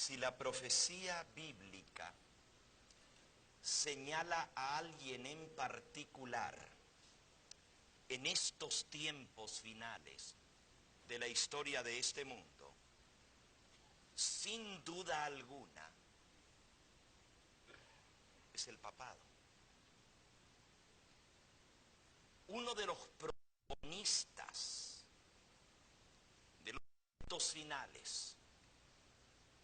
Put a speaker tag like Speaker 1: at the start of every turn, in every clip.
Speaker 1: Si la profecía bíblica señala a alguien en particular en estos tiempos finales de la historia de este mundo, sin duda alguna, es el papado. Uno de los protagonistas de los tiempos finales,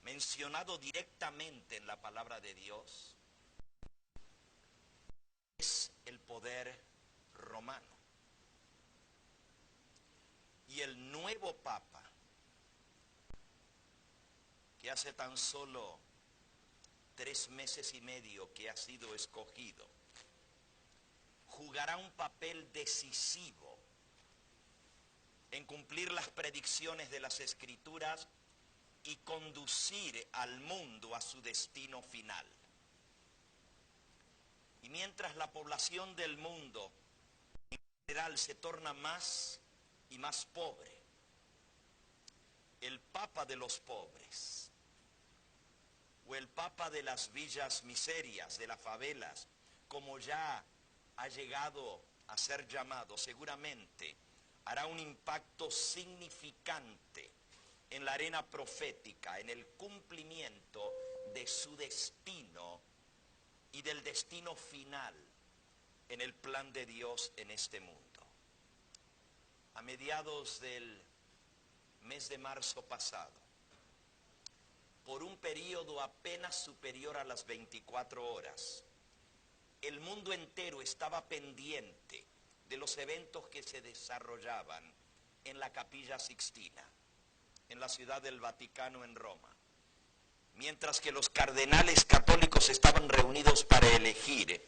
Speaker 1: mencionado directamente en la palabra de Dios, es el poder romano. Y el nuevo Papa, que hace tan solo 3 meses y medio que ha sido escogido, jugará un papel decisivo en cumplir las predicciones de las Escrituras y conducir al mundo a su destino final. Y mientras la población del mundo en general se torna más y más pobre, el Papa de los pobres, o el Papa de las villas miserias, de las favelas, como ya ha llegado a ser llamado, seguramente hará un impacto significante en la arena profética, en el cumplimiento de su destino y del destino final en el plan de Dios en este mundo. A mediados del mes de marzo pasado, por un periodo apenas superior a las 24 horas, el mundo entero estaba pendiente de los eventos que se desarrollaban en la Capilla Sixtina, en la ciudad del Vaticano, en Roma, mientras que los cardenales católicos estaban reunidos para elegir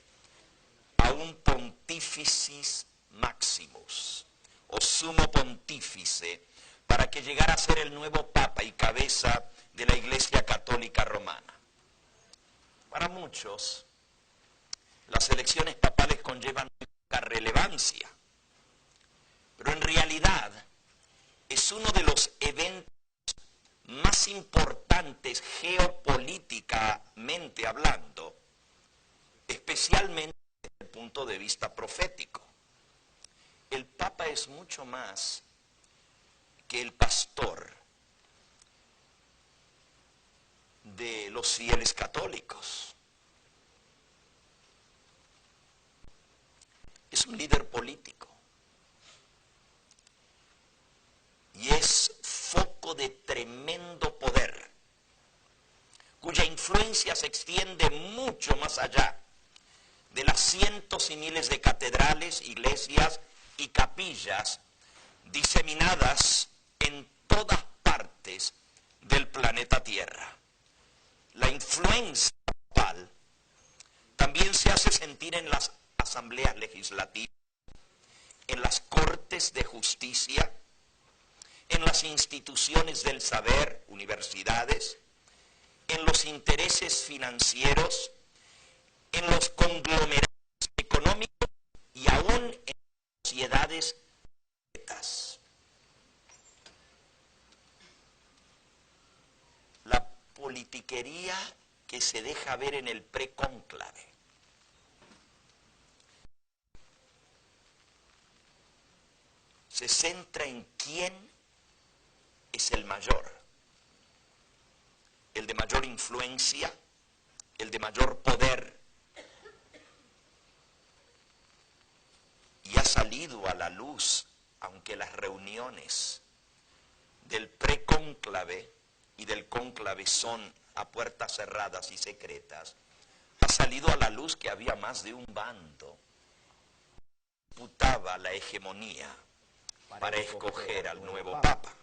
Speaker 1: a un Pontificis Maximus, o sumo pontífice, para que llegara a ser el nuevo Papa y cabeza de la Iglesia Católica Romana. Para muchos, las elecciones papales conllevan mucha relevancia, pero en realidad es uno de los eventos más importantes geopolíticamente hablando, especialmente desde el punto de vista profético. El Papa es mucho más que el pastor de los fieles católicos. Es un líder político y es foco de tremendo poder, cuya influencia se extiende mucho más allá de las cientos y miles de catedrales, iglesias y capillas diseminadas en todas partes del planeta Tierra. La influencia papal también se hace sentir en las asambleas legislativas, en las cortes de justicia, en las instituciones del saber, universidades, en los intereses financieros, en los conglomerados económicos y aún en sociedades secretas. La politiquería que se deja ver en el precónclave se centra en quién es el mayor, el de mayor influencia, el de mayor poder, y ha salido a la luz, aunque las reuniones del precónclave y del cónclave son a puertas cerradas y secretas, ha salido a la luz que había más de un bando que disputaba la hegemonía para escoger al nuevo Papa.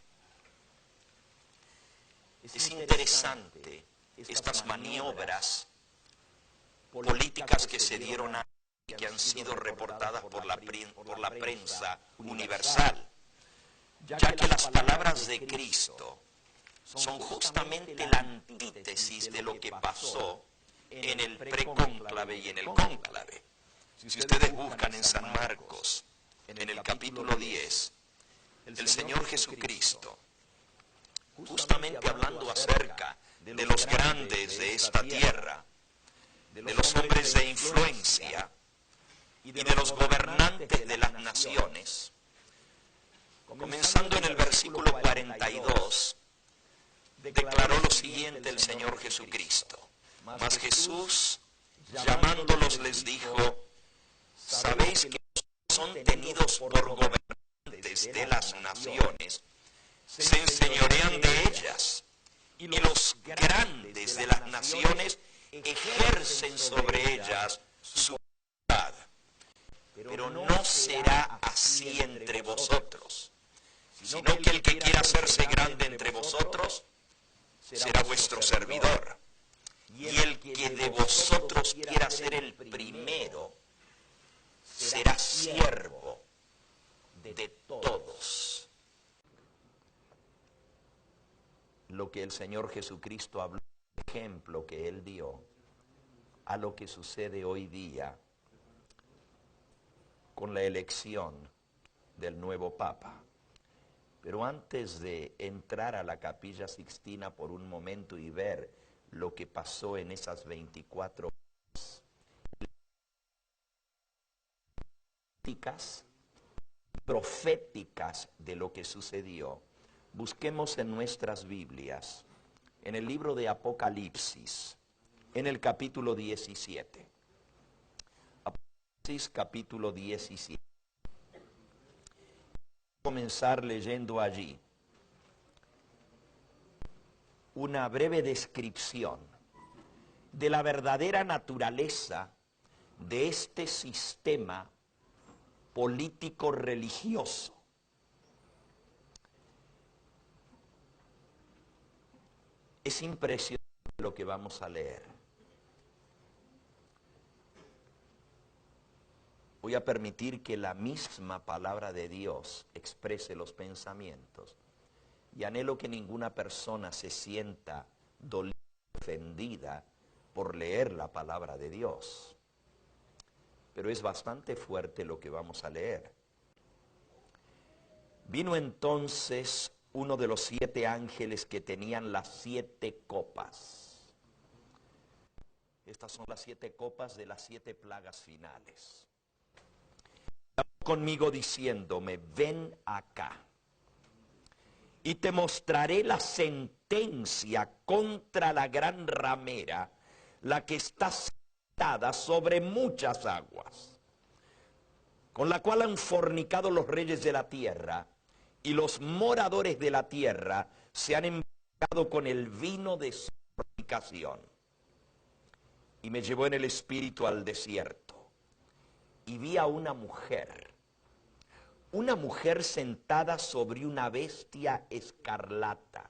Speaker 1: Es interesante estas maniobras políticas que se dieron a que han sido reportadas por la prensa universal, ya que las palabras de Cristo son justamente la antítesis de lo que pasó en el precónclave y en el cónclave. Si ustedes buscan en San Marcos, en el capítulo 10, el Señor Jesucristo, justamente hablando acerca de los grandes de esta tierra, de los hombres de influencia y de los gobernantes de las naciones. Comenzando en el versículo 42, declaró lo siguiente el Señor Jesucristo. Mas Jesús, llamándolos, les dijo: sabéis que son tenidos por gobernantes de las naciones, se enseñorean de ellas, y los grandes de las naciones ejercen sobre ellas su autoridad. Pero no será así entre vosotros, sino que el que quiera hacerse grande entre vosotros será vuestro servidor. Y el que de vosotros quiera ser el primero será siervo de todos. Lo que el Señor Jesucristo habló, el ejemplo que Él dio a lo que sucede hoy día con la elección del nuevo Papa. Pero antes de entrar a la Capilla Sixtina por un momento y ver lo que pasó en esas 24 horas, proféticas de lo que sucedió, busquemos en nuestras Biblias, en el libro de Apocalipsis, en el capítulo 17. Apocalipsis capítulo 17. Comenzar leyendo allí una breve descripción de la verdadera naturaleza de este sistema político religioso. Es impresionante lo que vamos a leer. Voy a permitir que la misma palabra de Dios exprese los pensamientos. Y anhelo que ninguna persona se sienta dolida, ofendida por leer la palabra de Dios. Pero es bastante fuerte lo que vamos a leer. Vino entonces uno de los 7 ángeles que tenían las 7 copas. Estas son las 7 copas de las 7 plagas finales. Conmigo diciéndome: ven acá, y te mostraré la sentencia contra la gran ramera, la que está sentada sobre muchas aguas, con la cual han fornicado los reyes de la tierra, y los moradores de la tierra se han embriagado con el vino de su fornicación. Y me llevó en el espíritu al desierto, y vi a una mujer sentada sobre una bestia escarlata,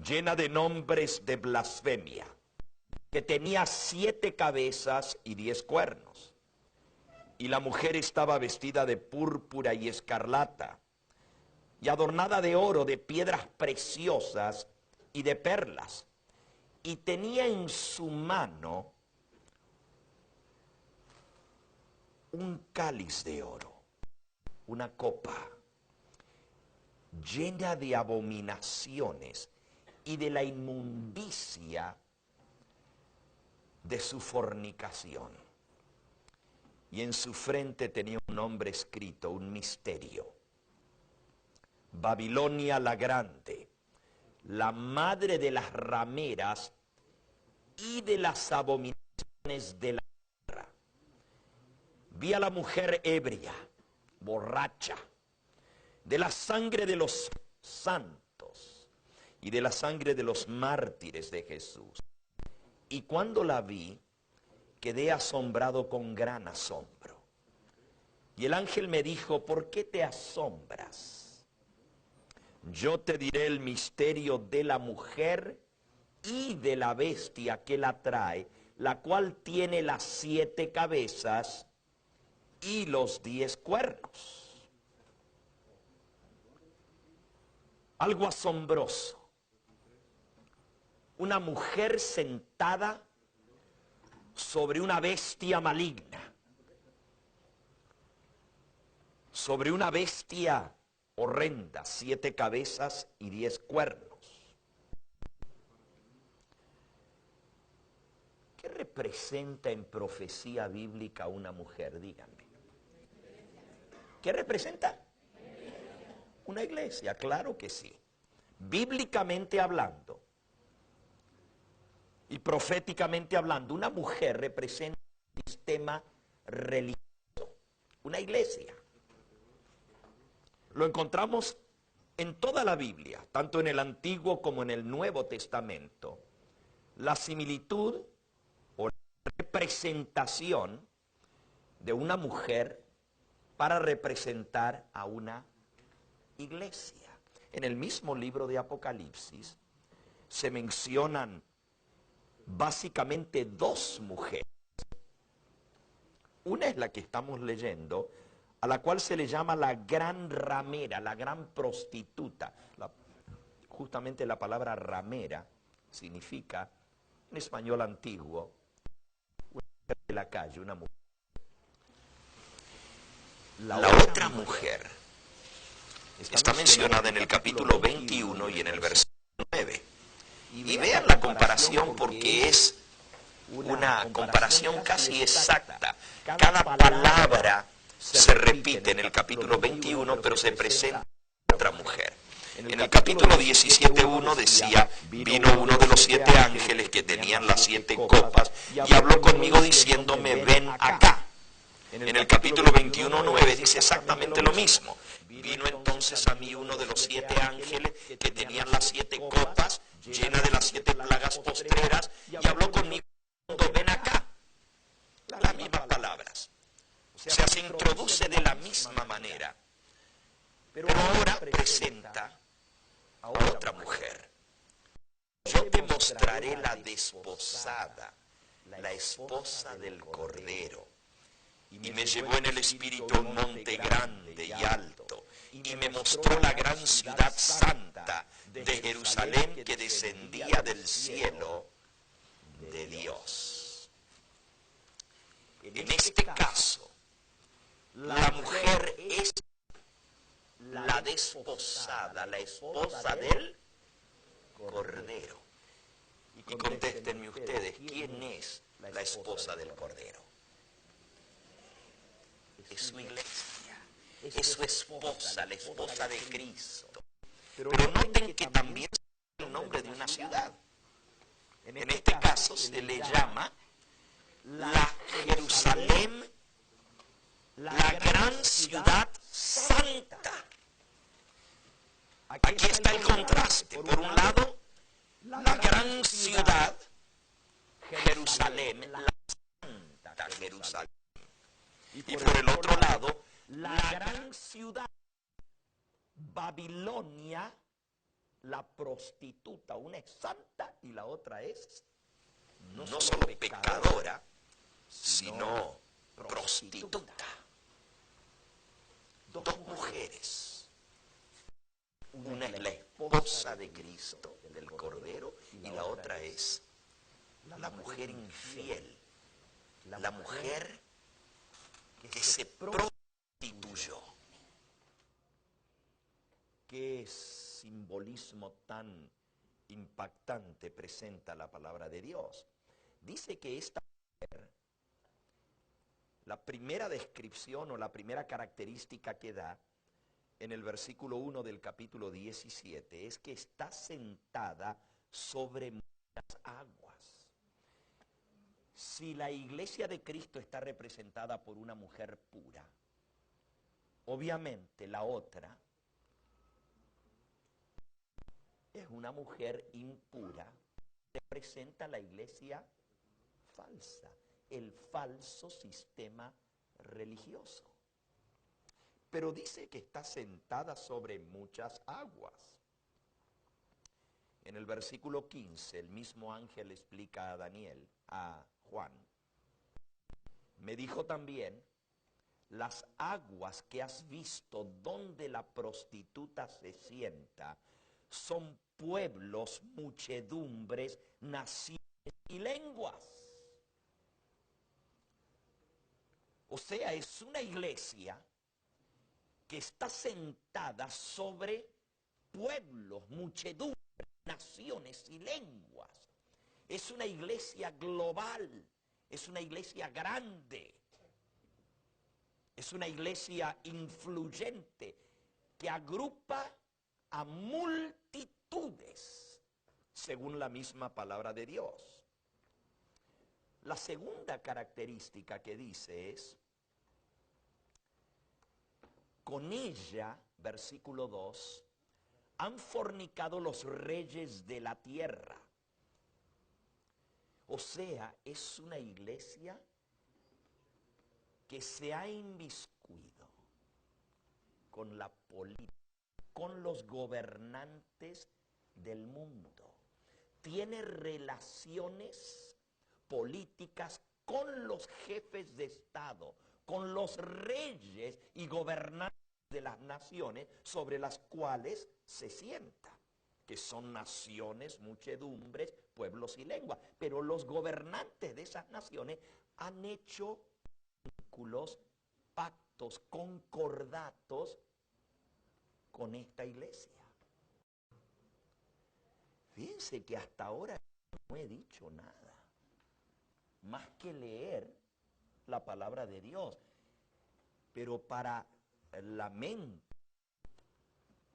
Speaker 1: llena de nombres de blasfemia, que tenía 7 cabezas y 10 cuernos. Y la mujer estaba vestida de púrpura y escarlata, y adornada de oro, de piedras preciosas y de perlas, y tenía en su mano un cáliz de oro, una copa llena de abominaciones y de la inmundicia de su fornicación. Y en su frente tenía un nombre escrito, un misterio: Babilonia la Grande, la madre de las rameras y de las abominaciones de la tierra. Vi a la mujer ebria, borracha, de la sangre de los santos y de la sangre de los mártires de Jesús. Y cuando la vi, quedé asombrado con gran asombro. Y el ángel me dijo: ¿por qué te asombras? Yo te diré el misterio de la mujer y de la bestia que la trae, la cual tiene las 7 cabezas y los 10 cuernos. Algo asombroso. Una mujer sentada sobre una bestia maligna, sobre una bestia horrenda, 7 cabezas y 10 cuernos. ¿Qué representa en profecía bíblica una mujer? Díganme. ¿Qué representa? Una iglesia, claro que sí. Bíblicamente hablando y proféticamente hablando, una mujer representa un sistema religioso, una iglesia. Lo encontramos en toda la Biblia, tanto en el Antiguo como en el Nuevo Testamento. La similitud o la representación de una mujer para representar a una iglesia. En el mismo libro de Apocalipsis se mencionan básicamente dos mujeres. Una es la que estamos leyendo, a la cual se le llama la gran ramera, la gran prostituta. Justamente la palabra ramera significa, en español antiguo, una mujer de la calle, una mujer. La otra mujer está mencionada en el capítulo 21 y en el versículo 9. Y vean la comparación porque es una comparación casi exacta. Cada palabra se repite en el capítulo 21, pero se presenta otra mujer. En el capítulo 17:1 decía, vino uno de los 7 ángeles que tenían las 7 copas y habló conmigo diciéndome, ven acá. En el capítulo 21:9 dice exactamente lo mismo. Vino entonces a mí uno de los 7 ángeles que tenían las 7 copas llenas de las 7 plagas postreras y habló conmigo diciendo, ven acá. Las mismas palabras. O sea, se introduce de la misma manera. Pero ahora presenta a otra mujer. Yo te mostraré la desposada, la esposa del Cordero. Y me llevó en el espíritu a un monte grande y alto, y me mostró la gran ciudad santa de Jerusalén que descendía del cielo de Dios. En este caso, la mujer es la desposada, la esposa del Cordero. Y contéstenme ustedes, ¿quién es la esposa del Cordero? Es su iglesia, es su esposa, la esposa de Cristo. Pero noten que también es el nombre de una ciudad. En este caso se le llama la Jerusalén, la gran ciudad santa. Aquí está el contraste. Por un lado, la gran ciudad, Jerusalén, la santa Jerusalén. Y por el otro lado, la gran ciudad, Babilonia, la prostituta. Una es santa y la otra es no solo pecadora, sino prostituta. Dos mujeres. Una es la esposa de Cristo, del Cordero, y la otra es la mujer infiel, la mujer que se prostituyó. ¿Qué simbolismo tan impactante presenta la palabra de Dios? Dice que esta mujer, la primera descripción o la primera característica que da en el versículo 1 del capítulo 17 es que está sentada sobre muchas aguas. Si la iglesia de Cristo está representada por una mujer pura, obviamente la otra es una mujer impura, representa la iglesia falsa, el falso sistema religioso. Pero dice que está sentada sobre muchas aguas. En el versículo 15, el mismo ángel explica a Daniel, a Juan. Me dijo también, las aguas que has visto donde la prostituta se sienta son pueblos, muchedumbres, naciones y lenguas. O sea, es una iglesia que está sentada sobre pueblos, muchedumbres, naciones y lenguas. Es una iglesia global, es una iglesia grande, es una iglesia influyente que agrupa a multitudes, según la misma palabra de Dios. La segunda característica que dice es, con ella, versículo 2, han fornicado los reyes de la tierra. O sea, es una iglesia que se ha inmiscuido con la política, con los gobernantes del mundo. Tiene relaciones políticas con los jefes de Estado, con los reyes y gobernantes de las naciones sobre las cuales se sienta, que son naciones, muchedumbres, pueblos y lenguas. Pero los gobernantes de esas naciones han hecho vínculos, pactos, concordatos con esta iglesia. Fíjense que hasta ahora no he dicho nada, más que leer la palabra de Dios. Pero para la mente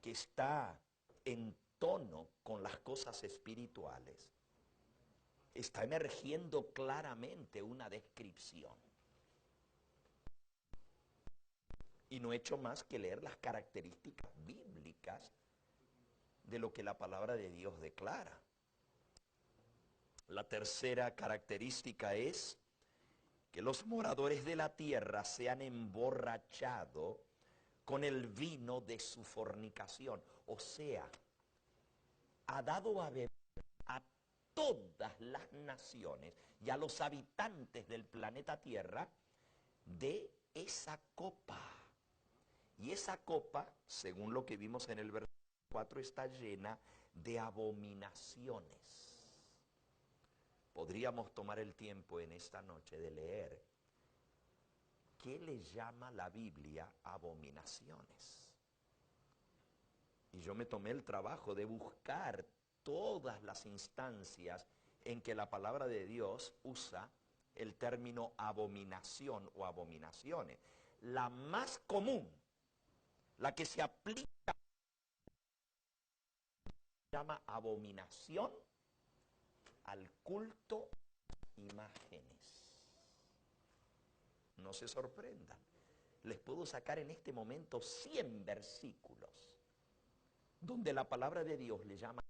Speaker 1: que está en tono con las cosas espirituales, está emergiendo claramente una descripción. Y no he hecho más que leer las características bíblicas de lo que la palabra de Dios declara. La tercera característica es que los moradores de la tierra se han emborrachado con el vino de su fornicación. O sea, ha dado a beber a todas las naciones y a los habitantes del planeta Tierra de esa copa. Y esa copa, según lo que vimos en el versículo 4, está llena de abominaciones. Podríamos tomar el tiempo en esta noche de leer qué le llama la Biblia abominaciones. Y yo me tomé el trabajo de buscar todas las instancias en que la palabra de Dios usa el término abominación o abominaciones. La más común, la que se aplica, se llama abominación al culto a imágenes. No se sorprendan. Les puedo sacar en este momento 100 versículos donde la palabra de Dios le llama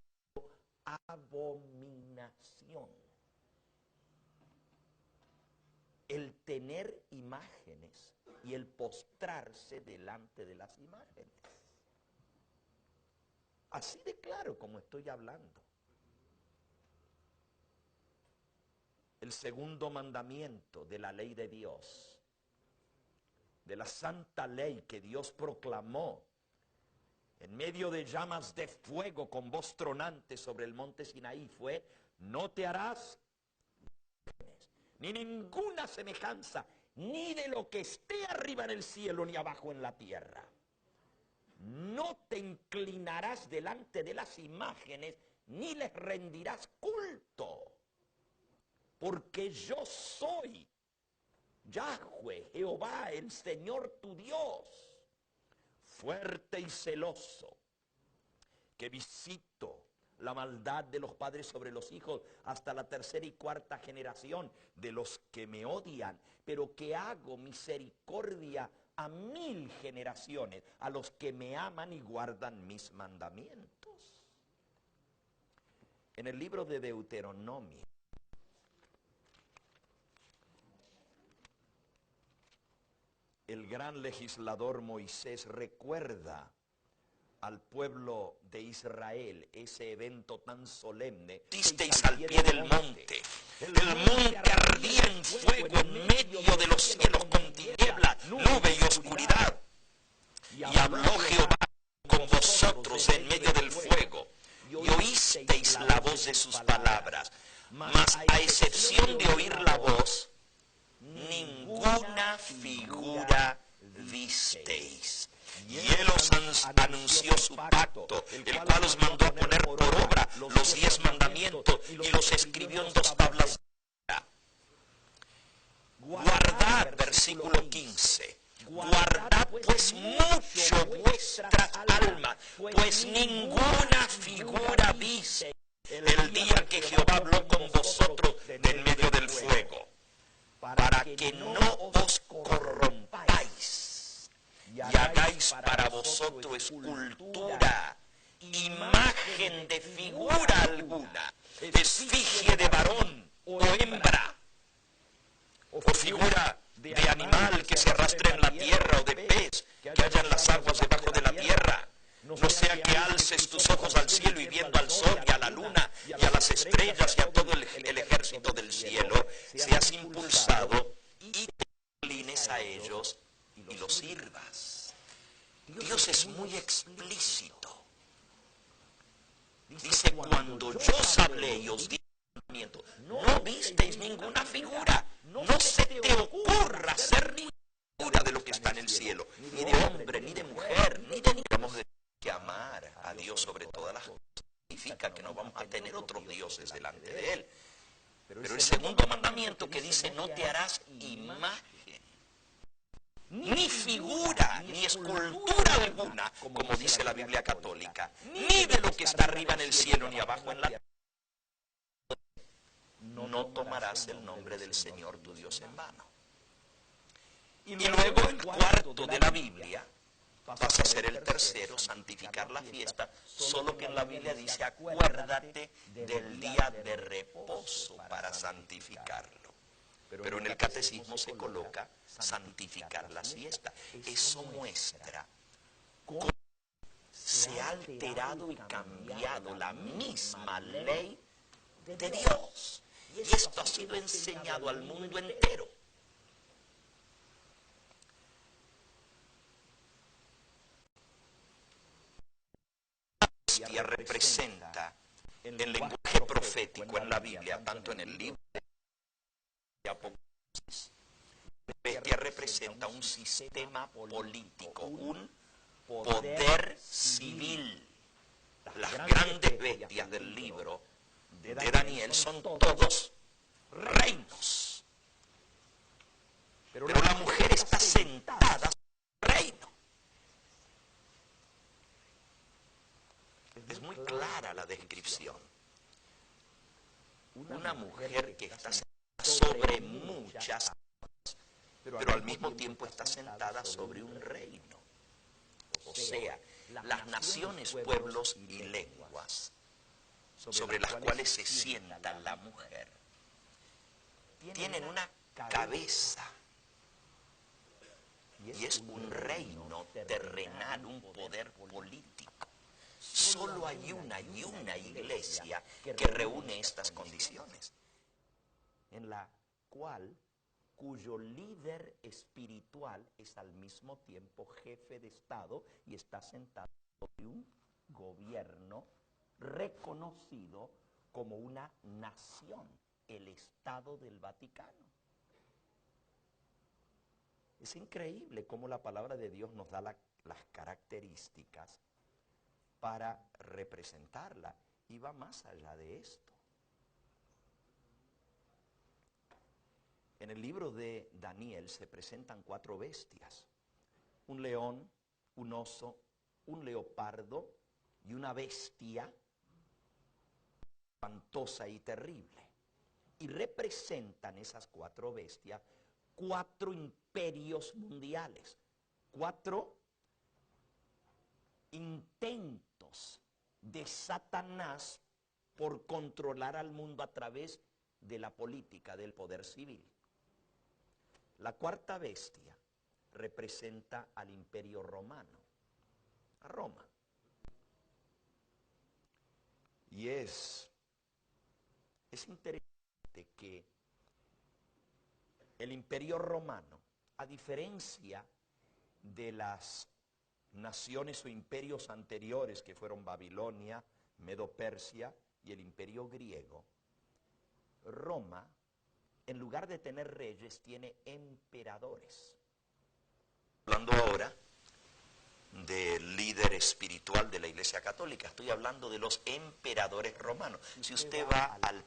Speaker 1: abominación. El tener imágenes y el postrarse delante de las imágenes. Así de claro como estoy hablando. El segundo mandamiento de la ley de Dios, de la santa ley que Dios proclamó en medio de llamas de fuego con voz tronante sobre el monte Sinaí, fue: no te harás ni ninguna semejanza, ni de lo que esté arriba en el cielo, ni abajo en la tierra. No te inclinarás delante de las imágenes, ni les rendirás culto, porque yo soy Yahweh, Jehová, el Señor tu Dios, fuerte y celoso, que visito la maldad de los padres sobre los hijos hasta la tercera y cuarta generación de los que me odian, pero que hago misericordia a 1000 generaciones, a los que me aman y guardan mis mandamientos. En el libro de Deuteronomio, el gran legislador Moisés recuerda al pueblo de Israel ese evento tan solemne. Visteis al pie del monte, el monte ardía en fuego en medio de los cielos con tinieblas, nube y oscuridad. Y habló Jehová con vosotros en medio del fuego, y oísteis la voz de sus palabras, mas a excepción de oír la voz, ninguna figura visteis. Y él os anunció su pacto, el cual os mandó a poner por obra los 10 mandamientos y los escribió en ninguna figura viste el día que Jehová habló con vosotros de en medio del fuego, para que no os corrompáis y hagáis para vosotros escultura, imagen de figura alguna, esfigie de varón o hembra, o figura de animal que se arrastre en la tierra, o de pez que haya en las aguas debajo de la tierra. No sea que alces tus ojos al cielo y viendo al sol y a la luna y a las estrellas y a todo el ejército del cielo, seas impulsado y te inclines a ellos y los sirvas. Dios es muy explícito. Dice, cuando yo os hablé y os di mandamiento, no visteis ninguna figura. No se te ocurra hacer ninguna figura de lo que está en el cielo, ni de hombre, ni de mujer, ni de niño. Vamos que amar a Dios sobre todas las cosas. Significa que no vamos a tener otros dioses delante de Él. Pero el segundo mandamiento que dice, no te harás imagen, ni figura, ni escultura alguna, como dice la Biblia católica, ni de lo que está arriba en el cielo, ni abajo en la tierra. No tomarás el nombre del Señor tu Dios en vano. Y luego el cuarto de la Biblia pasa a ser el tercero, santificar la fiesta, solo que en la Biblia dice, acuérdate del día de reposo para santificarlo. Pero en el catecismo se coloca santificar la fiesta. Eso muestra cómo se ha alterado y cambiado la misma ley de Dios. Y esto ha sido enseñado al mundo entero. La bestia representa el lenguaje profético en la Biblia, tanto en el libro de Apocalipsis. La bestia representa un sistema político, un poder civil. Las grandes bestias del libro de Daniel son todos reinos. Pero la mujer está sentada en el reino. Es muy clara la descripción. Una mujer que está sentada sobre muchas, pero al mismo tiempo está sentada sobre un reino. O sea, las naciones, pueblos y lenguas sobre las cuales se sienta la mujer tienen una cabeza, y es un reino terrenal, un poder político. Solo hay una iglesia que reúne estas condiciones, en la cuyo líder espiritual es al mismo tiempo jefe de Estado y está sentado sobre un gobierno reconocido como una nación, el Estado del Vaticano. Es increíble cómo la palabra de Dios nos da las características para representarla, y va más allá de esto. En el libro de Daniel se presentan 4 bestias: un león, un oso, un leopardo y una bestia espantosa y terrible. Y representan esas 4 bestias 4 imperios mundiales, 4 intentos de Satanás por controlar al mundo a través de la política, del poder civil. La 4ª bestia representa al imperio romano, a Roma. Y es interesante que el imperio romano, a diferencia de las naciones o imperios anteriores que fueron Babilonia, Medo-Persia y el imperio griego, Roma, en lugar de tener reyes, tiene emperadores. Hablando ahora del líder espiritual de la Iglesia Católica, estoy hablando de los emperadores romanos. Si usted va al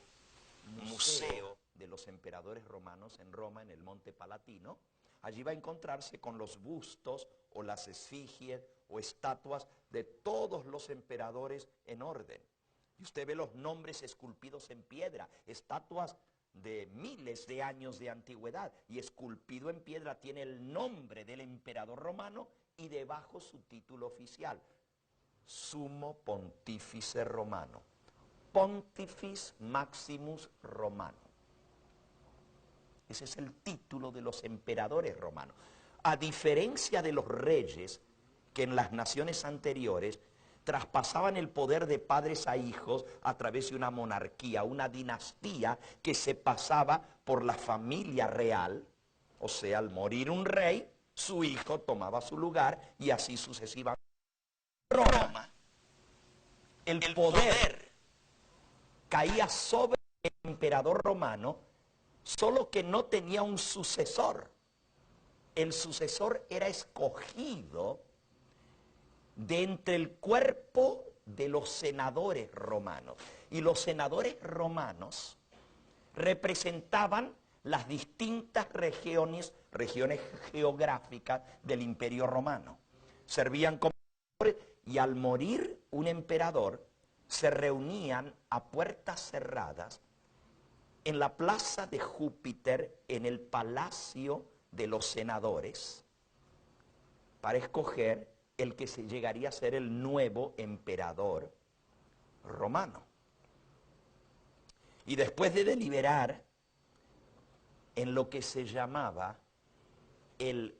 Speaker 1: museo de los emperadores romanos en Roma, en el Monte Palatino, allí va a encontrarse con los bustos o las esfigies o estatuas de todos los emperadores en orden. Y usted ve los nombres esculpidos en piedra, estatuas de miles de años de antigüedad, y esculpido en piedra tiene el nombre del emperador romano y debajo su título oficial, Sumo Pontífice Romano, Pontifex Maximus Romano. Ese es el título de los emperadores romanos. A diferencia de los reyes, que en las naciones anteriores traspasaban el poder de padres a hijos a través de una monarquía, una dinastía que se pasaba por la familia real, o sea, al morir un rey, su hijo tomaba su lugar y así sucesivamente. Roma, el poder caía sobre el emperador romano, solo que no tenía un sucesor. El sucesor era escogido de entre el cuerpo de los senadores romanos. Y los senadores romanos representaban las distintas regiones geográficas del Imperio Romano. Servían como y al morir un emperador se reunían a puertas cerradas en la plaza de Júpiter, en el palacio de los senadores, para escoger el que se llegaría a ser el nuevo emperador romano. Y después de deliberar en lo que se llamaba el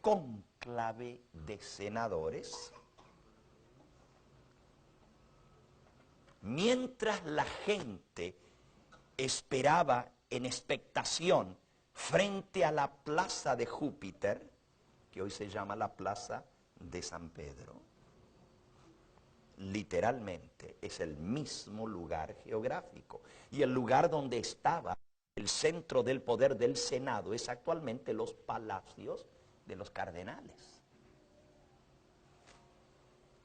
Speaker 1: cónclave de senadores, mientras la gente esperaba en expectación frente a la plaza de Júpiter, que hoy se llama la plaza de San Pedro, literalmente es el mismo lugar geográfico. Y el lugar donde estaba el centro del poder del Senado es actualmente los palacios de los cardenales.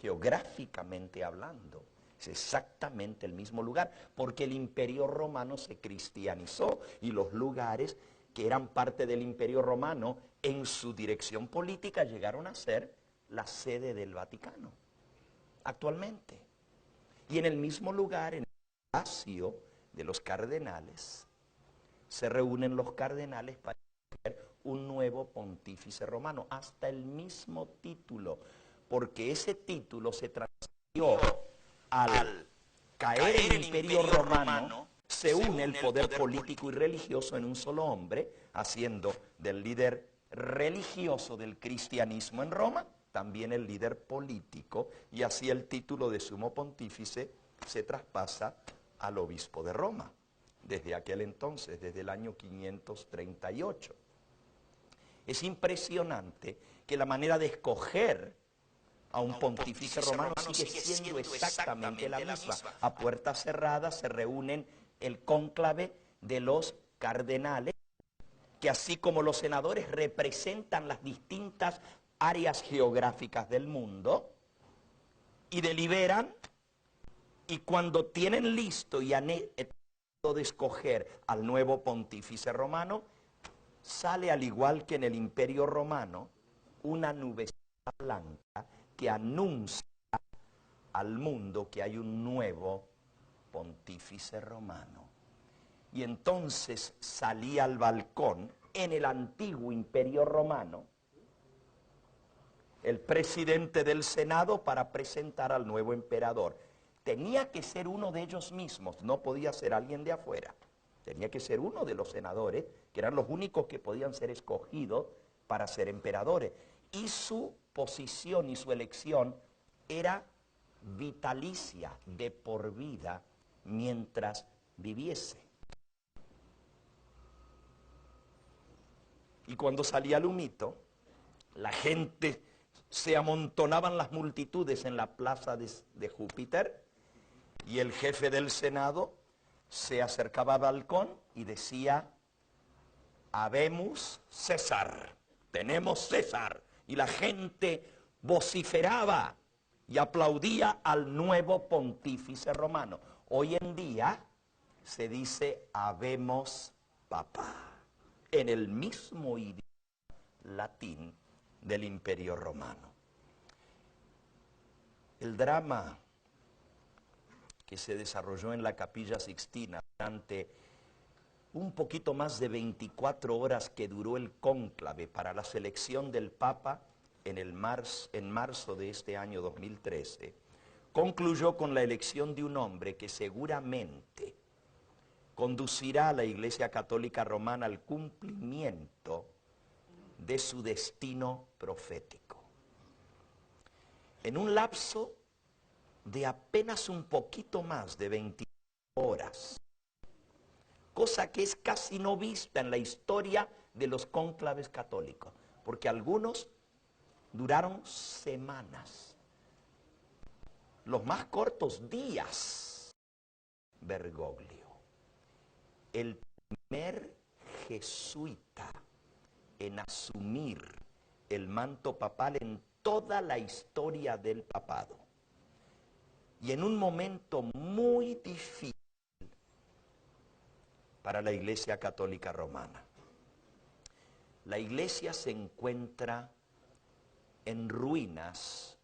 Speaker 1: Geográficamente hablando, es exactamente el mismo lugar, porque el Imperio Romano se cristianizó y los lugares que eran parte del Imperio Romano en su dirección política llegaron a ser la sede del Vaticano, actualmente. Y en el mismo lugar, en el palacio de los cardenales, se reúnen los cardenales para escoger un nuevo pontífice romano, hasta el mismo título, porque ese título se transfirió al caer el Imperio Romano, se une el poder político y religioso en un solo hombre, haciendo del líder religioso del cristianismo en Roma también el líder político, y así el título de sumo pontífice se traspasa al obispo de Roma, desde aquel entonces, desde el año 538. Es impresionante que la manera de escoger a un pontífice romano sigue siendo exactamente la misma. A puertas cerradas se reúnen el cónclave de los cardenales, que así como los senadores representan las distintas áreas geográficas del mundo, y deliberan, y cuando tienen listo y han de escoger al nuevo pontífice romano, sale, al igual que en el Imperio Romano, una nubecita blanca que anuncia al mundo que hay un nuevo pontífice romano. Y entonces salía al balcón en el antiguo Imperio Romano el presidente del Senado para presentar al nuevo emperador. Tenía que ser uno de ellos mismos, no podía ser alguien de afuera. Tenía que ser uno de los senadores, que eran los únicos que podían ser escogidos para ser emperadores. Y su posición y su elección era vitalicia, de por vida, mientras viviese. Y cuando salía el humito, la gente, se amontonaban las multitudes en la plaza de Júpiter, y el jefe del Senado se acercaba al balcón y decía: Habemus César, tenemos César. Y la gente vociferaba y aplaudía al nuevo pontífice romano. Hoy en día se dice Habemus Papa, en el mismo idioma latín del Imperio Romano. El drama que se desarrolló en la Capilla Sixtina durante un poquito más de 24 horas que duró el cónclave para la selección del Papa en marzo de este año 2013, concluyó con la elección de un hombre que seguramente conducirá a la Iglesia Católica Romana al cumplimiento de su destino profético. En un lapso de apenas un poquito más de 24 horas, cosa que es casi no vista en la historia de los cónclaves católicos, porque algunos duraron semanas, los más cortos días. Bergoglio, el primer jesuita en asumir el manto papal en toda la historia del papado, y en un momento muy difícil para la Iglesia Católica Romana. La Iglesia se encuentra en ruinas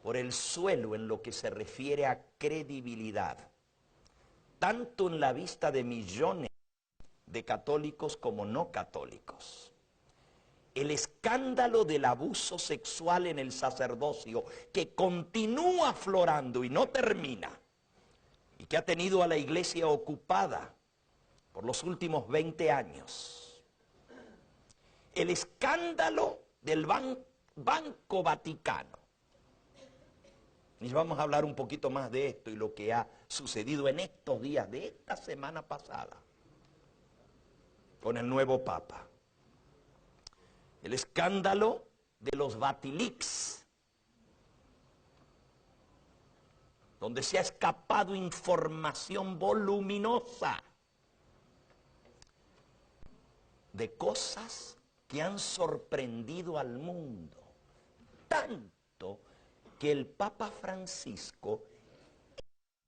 Speaker 1: por el suelo en lo que se refiere a credibilidad, tanto en la vista de millones de católicos como no católicos. El escándalo del abuso sexual en el sacerdocio, que continúa aflorando y no termina, y que ha tenido a la Iglesia ocupada por los últimos 20 años. El escándalo del Banco Vaticano. Y vamos a hablar un poquito más de esto y lo que ha sucedido en estos días de esta semana pasada con el nuevo Papa. El escándalo de los Vatilix, donde se ha escapado información voluminosa de cosas que han sorprendido al mundo, tanto que el Papa Francisco,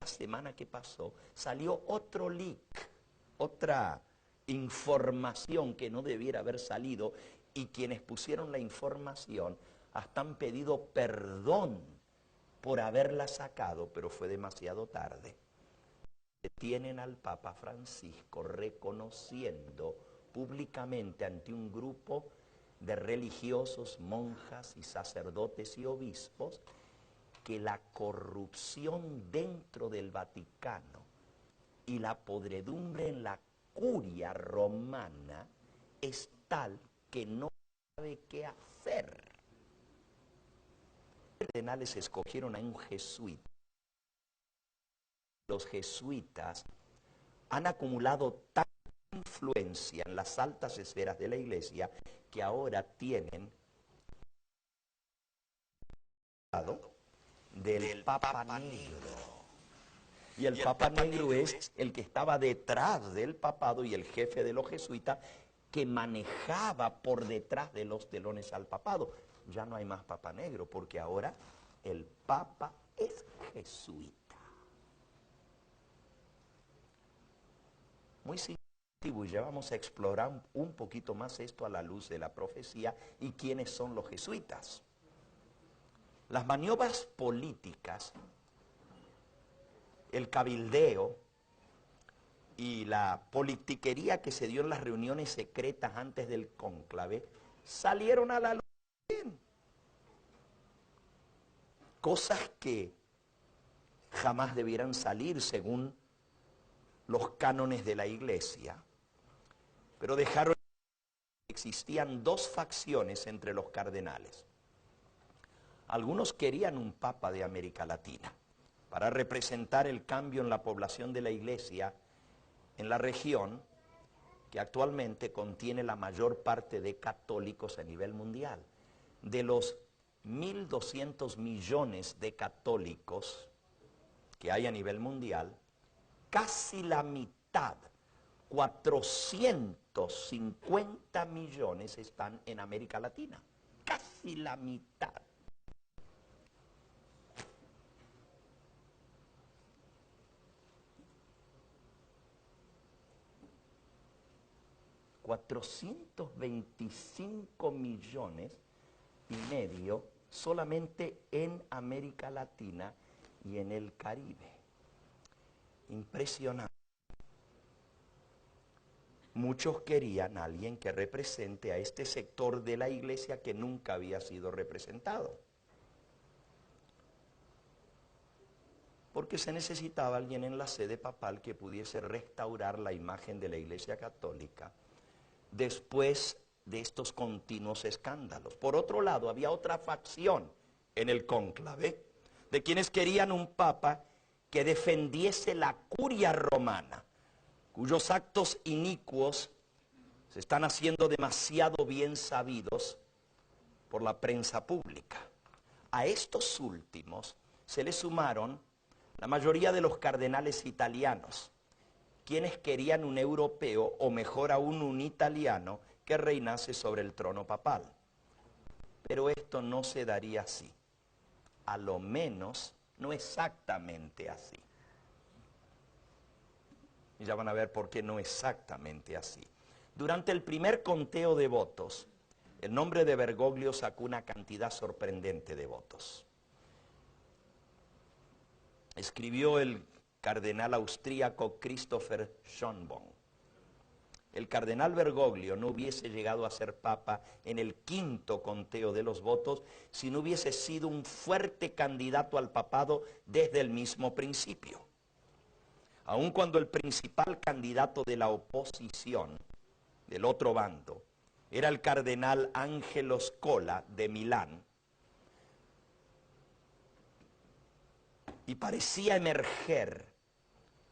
Speaker 1: la semana que pasó, salió otro leak, otra información que no debiera haber salido, y quienes pusieron la información hasta han pedido perdón por haberla sacado, pero fue demasiado tarde. Detienen al Papa Francisco reconociendo públicamente ante un grupo de religiosos, monjas y sacerdotes y obispos que la corrupción dentro del Vaticano y la podredumbre en la curia romana es tal que no sabe qué hacer. Los cardenales escogieron a un jesuita. Los jesuitas han acumulado tanta influencia en las altas esferas de la Iglesia que ahora tienen del Papa Negro. Y el Papa Negro es el que estaba detrás del papado y el jefe de los jesuitas, que manejaba por detrás de los telones al papado. Ya no hay más Papa Negro, porque ahora el Papa es jesuita. Muy significativo, y ya vamos a explorar un poquito más esto a la luz de la profecía y quiénes son los jesuitas. Las maniobras políticas, el cabildeo y la politiquería que se dio en las reuniones secretas antes del cónclave salieron a la luz. Cosas que jamás debieran salir según los cánones de la Iglesia, pero dejaron que existían dos facciones entre los cardenales. Algunos querían un papa de América Latina para representar el cambio en la población de la Iglesia en la región que actualmente contiene la mayor parte de católicos a nivel mundial. De los 1.200 millones de católicos que hay a nivel mundial, casi la mitad, 450 millones, están en América Latina. Casi la mitad. $425,5 millones solamente en América Latina y en el Caribe. Impresionante. Muchos querían a alguien que represente a este sector de la iglesia que nunca había sido representado. Porque se necesitaba alguien en la sede papal que pudiese restaurar la imagen de la Iglesia Católica después de estos continuos escándalos. Por otro lado, había otra facción en el cónclave de quienes querían un papa que defendiese la curia romana, cuyos actos inicuos se están haciendo demasiado bien sabidos por la prensa pública. A estos últimos se les sumaron la mayoría de los cardenales italianos, quienes querían un europeo, o mejor aún un italiano, que reinase sobre el trono papal. Pero esto no se daría así, a lo menos no exactamente así. Y ya van a ver por qué no exactamente así. Durante el primer conteo de votos, el nombre de Bergoglio sacó una cantidad sorprendente de votos. Escribió el cardenal austríaco Christopher Schönborn: el cardenal Bergoglio no hubiese llegado a ser papa en el quinto conteo de los votos si no hubiese sido un fuerte candidato al papado desde el mismo principio. Aun cuando el principal candidato de la oposición, del otro bando, era el cardenal Angelo Scola de Milán, y parecía emerger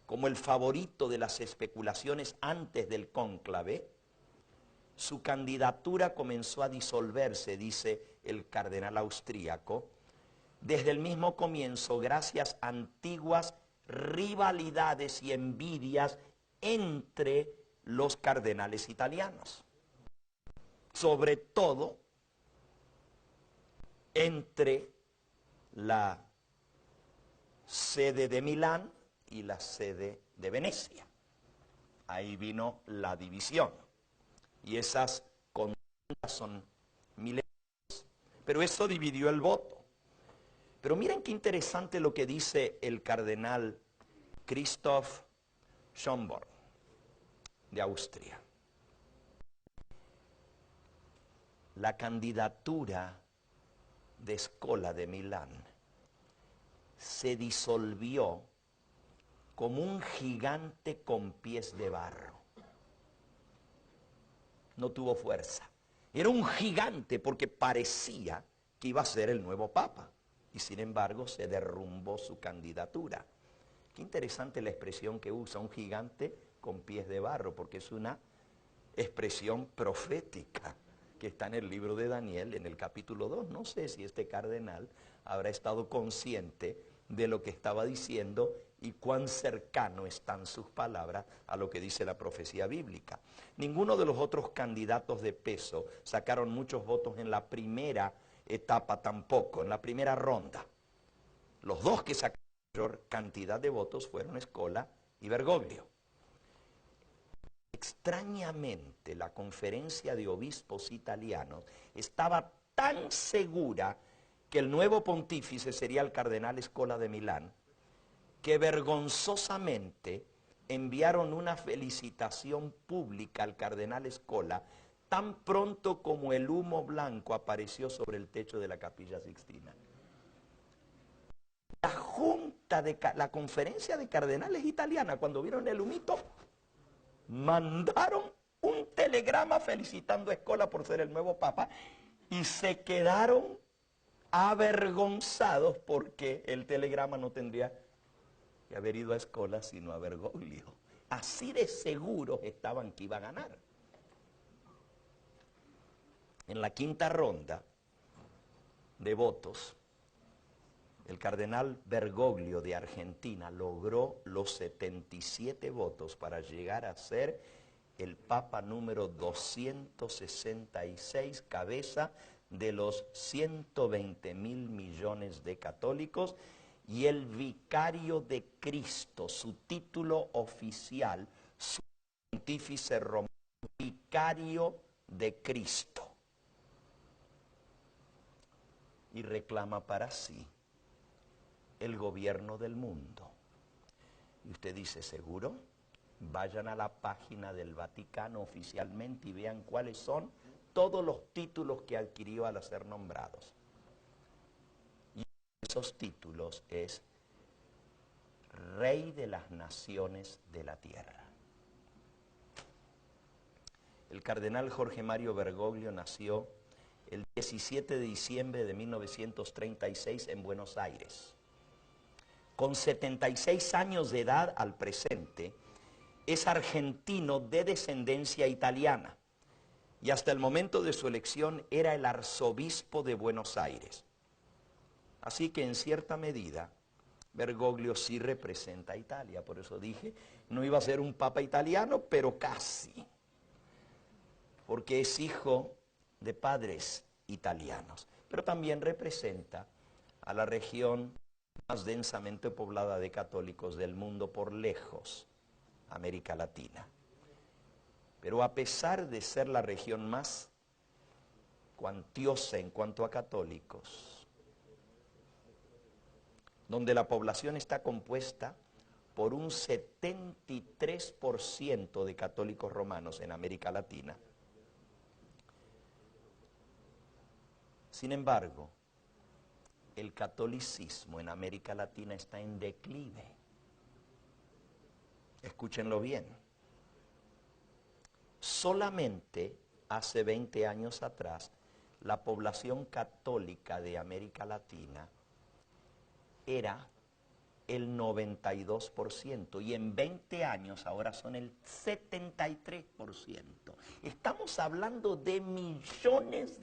Speaker 1: como el favorito de las especulaciones antes del cónclave, su candidatura comenzó a disolverse, dice el cardenal austríaco, desde el mismo comienzo, gracias a antiguas rivalidades y envidias entre los cardenales italianos, sobre todo entre la sede de Milán y la sede de Venecia. Ahí vino la división. Y esas contiendas son milenias. Pero eso dividió el voto. Pero miren qué interesante lo que dice el cardenal Christoph Schönborn de Austria. La candidatura de Scola de Milán se disolvió como un gigante con pies de barro. No tuvo fuerza. Era un gigante porque parecía que iba a ser el nuevo papa. Y sin embargo se derrumbó su candidatura. Qué interesante la expresión que usa, un gigante con pies de barro, porque es una expresión profética que está en el libro de Daniel, en el capítulo 2. No sé si este cardenal habrá estado consciente de lo que estaba diciendo y cuán cercano están sus palabras a lo que dice la profecía bíblica. Ninguno de los otros candidatos de peso sacaron muchos votos en la primera etapa tampoco, en la primera ronda. Los dos que sacaron mayor cantidad de votos fueron Scola y Bergoglio. Extrañamente, la conferencia de obispos italianos estaba tan segura que el nuevo pontífice sería el cardenal Scola de Milán, que vergonzosamente enviaron una felicitación pública al cardenal Scola tan pronto como el humo blanco apareció sobre el techo de la Capilla Sixtina. La conferencia de cardenales italiana, cuando vieron el humito, mandaron un telegrama felicitando a Scola por ser el nuevo papa y se quedaron avergonzados porque el telegrama no tendría que haber ido a Scola sino a Bergoglio. Así de seguros estaban que iba a ganar. En la quinta ronda de votos, el cardenal Bergoglio de Argentina logró los 77 votos para llegar a ser el papa número 266, cabeza de los 120.000 millones de católicos, y el vicario de Cristo, su título oficial, su pontífice romano, vicario de Cristo. y reclama para sí el gobierno del mundo. Y usted dice, ¿seguro? Vayan a la página del Vaticano oficialmente y vean cuáles son todos los títulos que adquirió al ser nombrados. Y esos títulos es Rey de las Naciones de la Tierra. El cardenal Jorge Mario Bergoglio nació el 17 de diciembre de 1936 en Buenos Aires. Con 76 años de edad al presente, es argentino de descendencia italiana y hasta el momento de su elección era el arzobispo de Buenos Aires. Así que en cierta medida, Bergoglio sí representa a Italia. Por eso dije, no iba a ser un papa italiano, pero casi. Porque es hijo de padres italianos. Pero también representa a la región más densamente poblada de católicos del mundo por lejos, América Latina. Pero a pesar de ser la región más cuantiosa en cuanto a católicos, donde la población está compuesta por un 73% de católicos romanos en América Latina. Sin embargo, el catolicismo en América Latina está en declive. Escúchenlo bien. Solamente hace 20 años atrás, la población católica de América Latina era el 92% y en 20 años ahora son el 73%. Estamos hablando de millones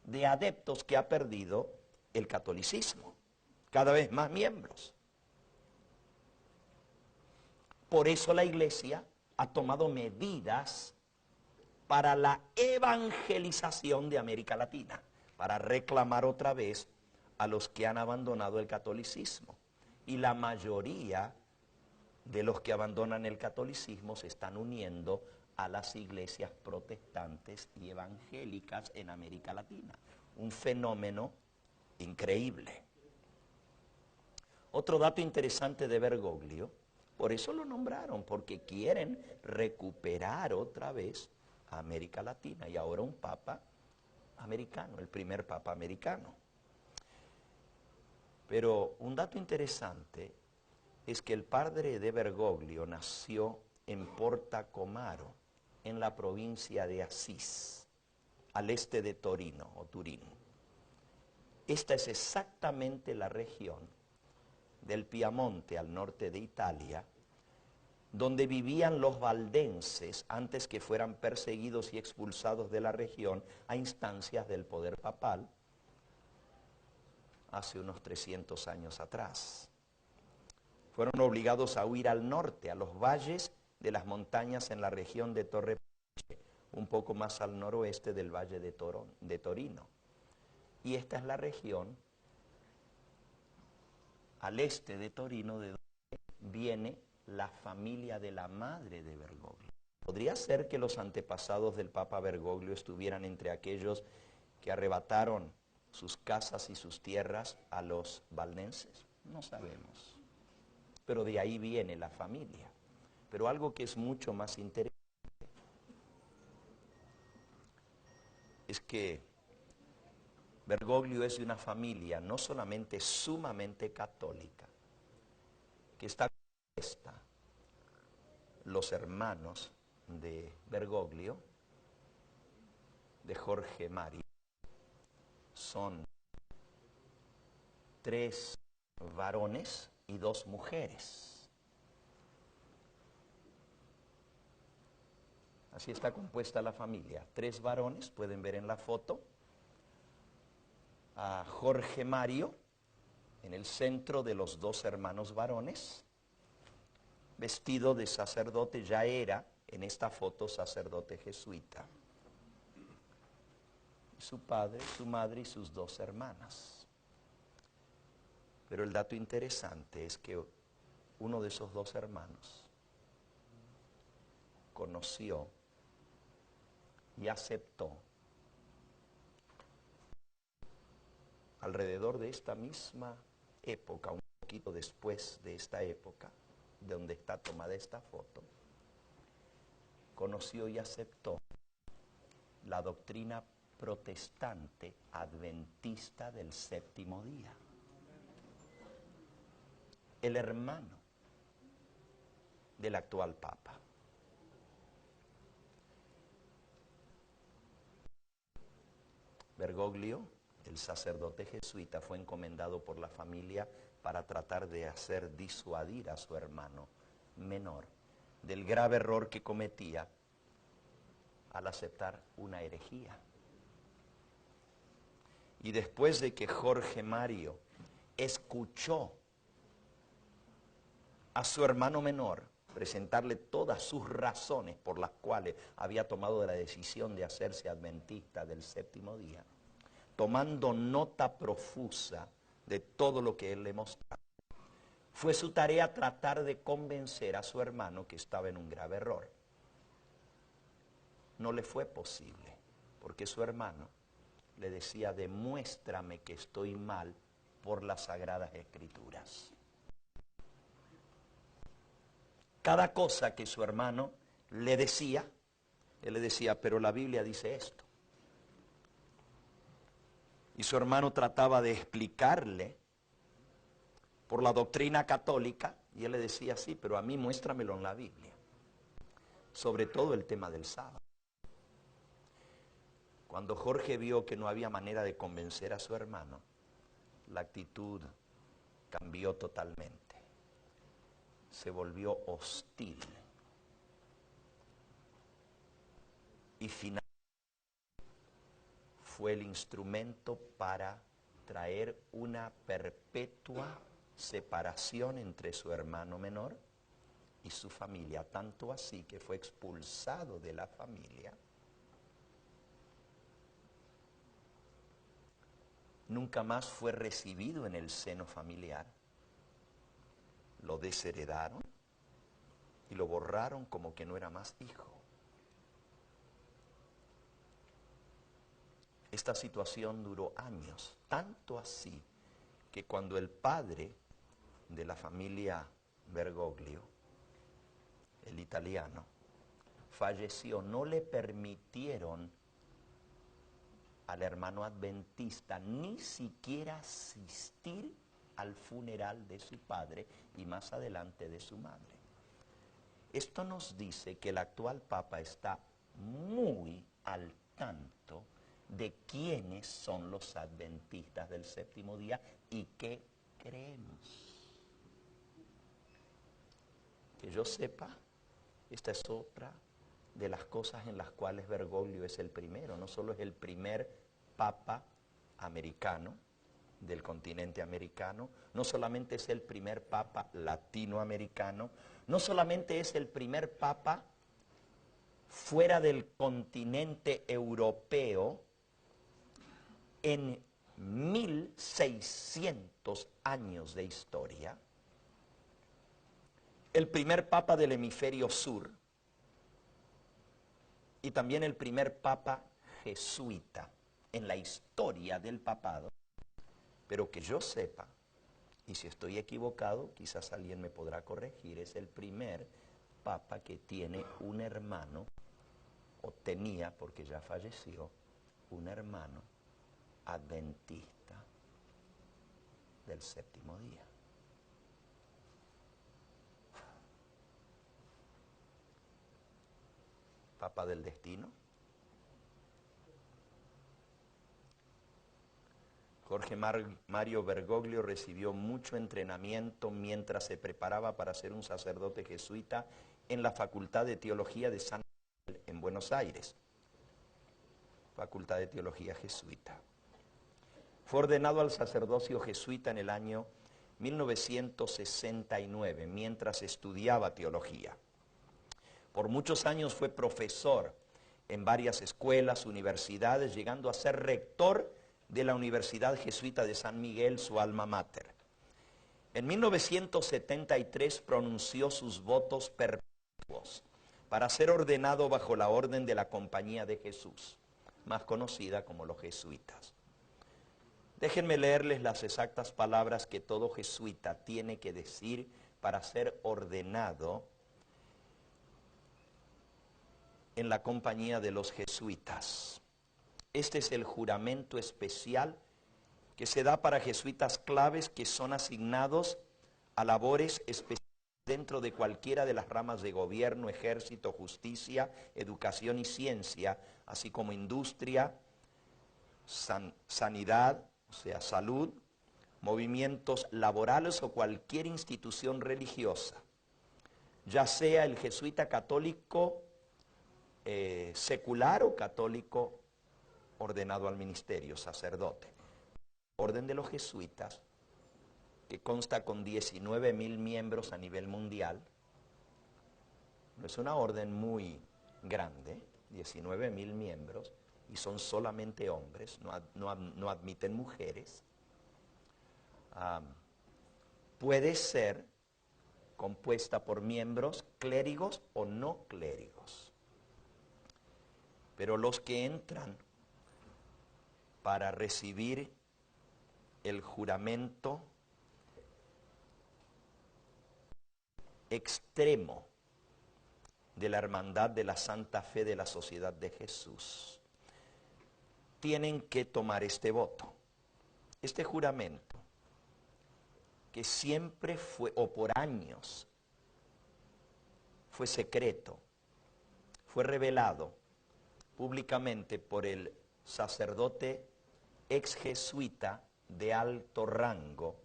Speaker 1: de adeptos que ha perdido el catolicismo, cada vez más miembros. Por eso la Iglesia ha tomado medidas para la evangelización de América Latina, para reclamar otra vez a los que han abandonado el catolicismo. Y la mayoría de los que abandonan el catolicismo se están uniendo a las iglesias protestantes y evangélicas en América Latina. Un fenómeno increíble. Otro dato interesante de Bergoglio, por eso lo nombraron, porque quieren recuperar otra vez a América Latina y ahora un papa americano, el primer papa americano. Pero un dato interesante es que el padre de Bergoglio nació en Porta Comaro, en la provincia de Asís, al este de Torino o Turín. Esta es exactamente la región del Piamonte al norte de Italia, donde vivían los valdenses antes que fueran perseguidos y expulsados de la región a instancias del poder papal hace unos 300 años atrás. Fueron obligados a huir al norte, a los valles de las montañas en la región de Torre, un poco más al noroeste del valle de Torino. Y esta es la región al este de Torino, de donde viene la familia de la madre de Bergoglio. ¿Podría ser que los antepasados del Papa Bergoglio estuvieran entre aquellos que arrebataron sus casas y sus tierras a los valdenses? No sabemos. Pero de ahí viene la familia. Pero algo que es mucho más interesante es que Bergoglio es de una familia no solamente sumamente católica, que está compuesta, los hermanos de Bergoglio, de Jorge Mario, son 3 varones y 2 mujeres. Así está compuesta la familia. 3 varones, pueden ver en la foto, a Jorge Mario en el centro de los 2 hermanos varones, vestido de sacerdote, ya era en esta foto sacerdote jesuita. Su padre, su madre y sus 2 hermanas. Pero el dato interesante es que uno de esos 2 hermanos conoció y aceptó alrededor de esta misma época, un poquito después de esta época, de donde está tomada esta foto, conoció y aceptó la doctrina protestante adventista del séptimo día. El hermano del actual Papa. Bergoglio, el sacerdote jesuita, fue encomendado por la familia para tratar de hacer disuadir a su hermano menor del grave error que cometía al aceptar una herejía. Y después de que Jorge Mario escuchó a su hermano menor presentarle todas sus razones por las cuales había tomado la decisión de hacerse adventista del séptimo día, tomando nota profusa de todo lo que él le mostraba, fue su tarea tratar de convencer a su hermano que estaba en un grave error. No le fue posible, porque su hermano le decía: demuéstrame que estoy mal por las Sagradas Escrituras. Cada cosa que su hermano le decía, él le decía: pero la Biblia dice esto. Y su hermano trataba de explicarle por la doctrina católica, y él le decía: sí, pero a mí muéstramelo en la Biblia. Sobre todo el tema del sábado. Cuando Jorge vio que no había manera de convencer a su hermano, la actitud cambió totalmente. Se volvió hostil. Y finalmente fue el instrumento para traer una perpetua separación entre su hermano menor y su familia, tanto así que fue expulsado de la familia. Nunca más fue recibido en el seno familiar. Lo desheredaron y lo borraron como que no era más hijo. Esta situación duró años, tanto así que cuando el padre de la familia Bergoglio, el italiano, falleció, no le permitieron al hermano adventista ni siquiera asistir al funeral de su padre y más adelante de su madre. Esto nos dice que el actual Papa está muy al tanto de quiénes son los adventistas del séptimo día y qué creemos. Que yo sepa, esta es otra de las cosas en las cuales Bergoglio es el primero. No solo es el primer Papa americano del continente americano, no solamente es el primer Papa latinoamericano, no solamente es el primer Papa fuera del continente europeo en 1600 años de historia, el primer Papa del hemisferio sur y también el primer Papa jesuita en la historia del papado, pero que yo sepa, y si estoy equivocado, quizás alguien me podrá corregir, es el primer Papa que tiene un hermano, o tenía, porque ya falleció, un hermano adventista del séptimo día. Papa del destino. Jorge Mario Bergoglio recibió mucho entrenamiento mientras se preparaba para ser un sacerdote jesuita en la Facultad de Teología de San Miguel en Buenos Aires. Facultad de Teología Jesuita. Fue ordenado al sacerdocio jesuita en el año 1969, mientras estudiaba teología. Por muchos años fue profesor en varias escuelas, universidades, llegando a ser rector de la Universidad Jesuita de San Miguel, su alma mater. En 1973 pronunció sus votos perpetuos para ser ordenado bajo la orden de la Compañía de Jesús, más conocida como los jesuitas. Déjenme leerles las exactas palabras que todo jesuita tiene que decir para ser ordenado en la compañía de los jesuitas. Este es el juramento especial que se da para jesuitas claves que son asignados a labores especiales dentro de cualquiera de las ramas de gobierno, ejército, justicia, educación y ciencia, así como industria, sanidad, o sea, salud, movimientos laborales o cualquier institución religiosa, ya sea el jesuita católico secular o católico ordenado al ministerio, sacerdote. La orden de los jesuitas, que consta con 19,000 miembros a nivel mundial, no es una orden muy grande, 19,000 miembros, y son solamente hombres, no admiten mujeres. Puede ser compuesta por miembros clérigos o no clérigos. Pero los que entran para recibir el juramento extremo de la hermandad de la Santa Fe de la Sociedad de Jesús, tienen que tomar este voto, este juramento, que siempre fue, o por años, fue secreto, fue revelado públicamente por el sacerdote ex jesuita de alto rango,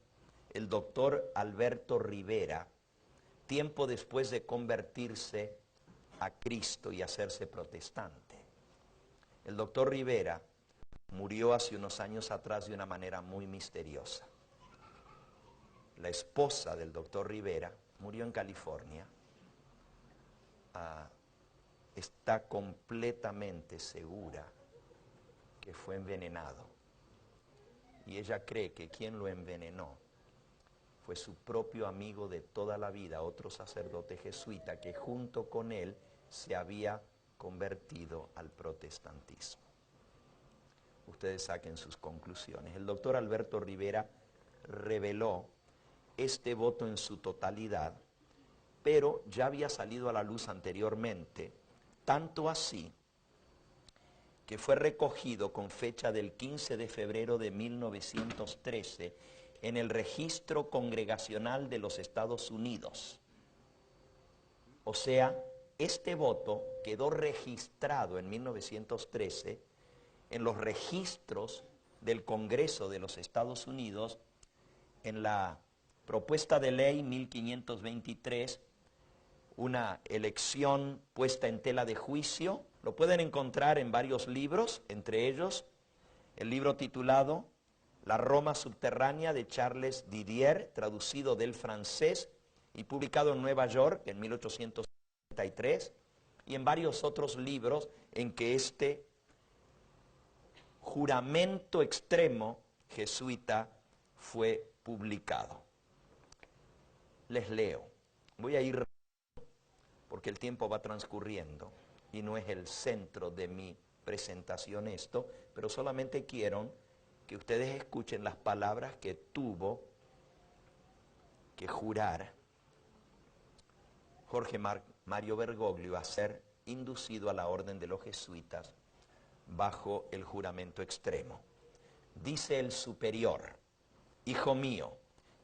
Speaker 1: el doctor Alberto Rivera, tiempo después de convertirse a Cristo y hacerse protestante. El doctor Rivera murió hace unos años atrás de una manera muy misteriosa. La esposa del doctor Rivera murió en California. Está completamente segura que fue envenenado. Y ella cree que quien lo envenenó fue su propio amigo de toda la vida, otro sacerdote jesuita que junto con él se había convertido al protestantismo. Ustedes saquen sus conclusiones. El doctor Alberto Rivera reveló este voto en su totalidad, pero ya había salido a la luz anteriormente, tanto así que fue recogido con fecha del 15 de febrero de 1913 en el Registro Congregacional de los Estados Unidos. O sea, este voto quedó registrado en 1913 en los registros del Congreso de los Estados Unidos, en la propuesta de ley 1523, una elección puesta en tela de juicio. Lo pueden encontrar en varios libros, entre ellos el libro titulado La Roma Subterránea de Charles Didier, traducido del francés y publicado en Nueva York en 1873, y en varios otros libros en que este juramento extremo jesuita fue publicado. Les leo. Voy a ir porque el tiempo va transcurriendo y no es el centro de mi presentación esto, pero solamente quiero que ustedes escuchen las palabras que tuvo que jurar Jorge Mario Bergoglio a ser inducido a la orden de los jesuitas bajo el juramento extremo. Dice el superior: hijo mío,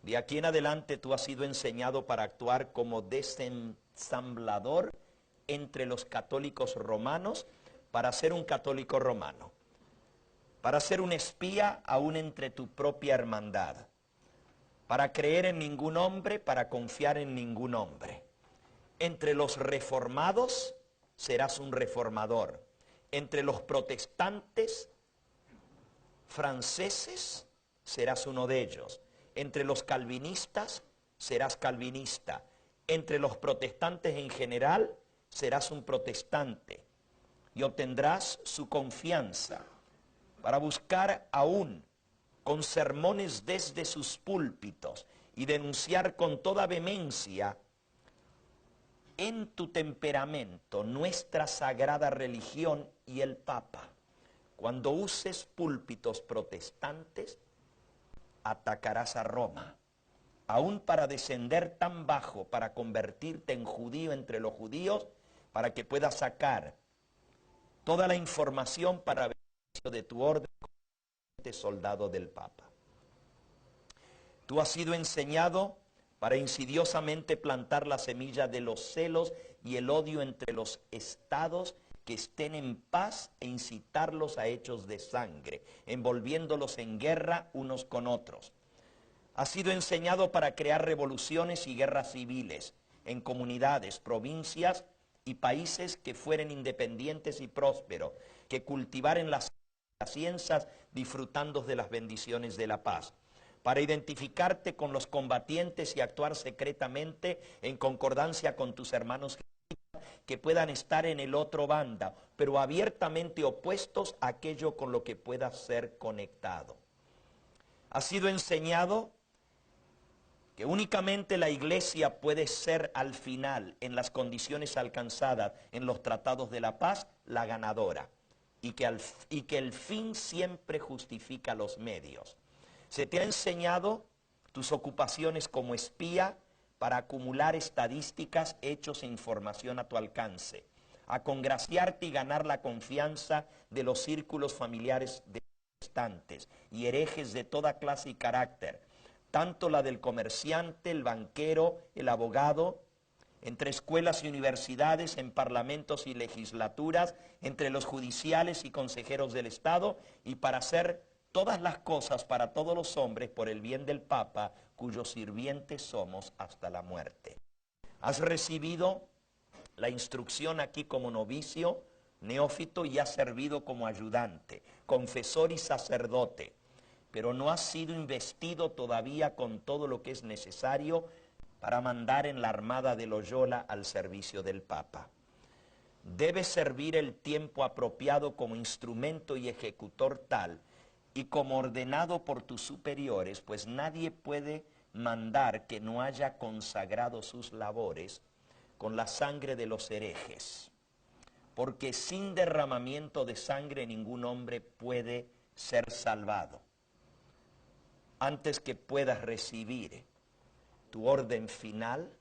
Speaker 1: de aquí en adelante tú has sido enseñado para actuar como desensamblador entre los católicos romanos, para ser un católico romano, para ser un espía aún entre tu propia hermandad, para creer en ningún hombre, para confiar en ningún hombre. Entre los reformados serás un reformador. Entre los protestantes franceses serás uno de ellos. Entre los calvinistas serás calvinista. Entre los protestantes en general serás un protestante y obtendrás su confianza para buscar aún con sermones desde sus púlpitos y denunciar con toda vehemencia en tu temperamento nuestra sagrada religión y el Papa. Cuando uses púlpitos protestantes, atacarás a Roma, aún para descender tan bajo, para convertirte en judío entre los judíos, para que puedas sacar toda la información para beneficio de tu orden como soldado del Papa. Tú has sido enseñado para insidiosamente plantar la semilla de los celos y el odio entre los estados que estén en paz e incitarlos a hechos de sangre, envolviéndolos en guerra unos con otros. Has sido enseñado para crear revoluciones y guerras civiles en comunidades, provincias y países que fueren independientes y prósperos, que cultivaren las ciencias disfrutando de las bendiciones de la paz, para identificarte con los combatientes y actuar secretamente en concordancia con tus hermanos que puedan estar en el otro bando, pero abiertamente opuestos a aquello con lo que puedas ser conectado. Ha sido enseñado que únicamente la iglesia puede ser al final, en las condiciones alcanzadas en los tratados de la paz, la ganadora, y que el fin siempre justifica los medios. Se te ha enseñado tus ocupaciones como espía para acumular estadísticas, hechos e información a tu alcance, a congraciarte y ganar la confianza de los círculos familiares de protestantes y herejes de toda clase y carácter, tanto la del comerciante, el banquero, el abogado, entre escuelas y universidades, en parlamentos y legislaturas, entre los judiciales y consejeros del Estado, y para hacer todas las cosas para todos los hombres por el bien del Papa, cuyos sirvientes somos hasta la muerte. Has recibido la instrucción aquí como novicio, neófito, y has servido como ayudante, confesor y sacerdote, pero no has sido investido todavía con todo lo que es necesario para mandar en la armada de Loyola al servicio del Papa. Debes servir el tiempo apropiado como instrumento y ejecutor tal, y como ordenado por tus superiores, pues nadie puede mandar que no haya consagrado sus labores con la sangre de los herejes, porque sin derramamiento de sangre ningún hombre puede ser salvado. Antes que puedas recibir tu orden final,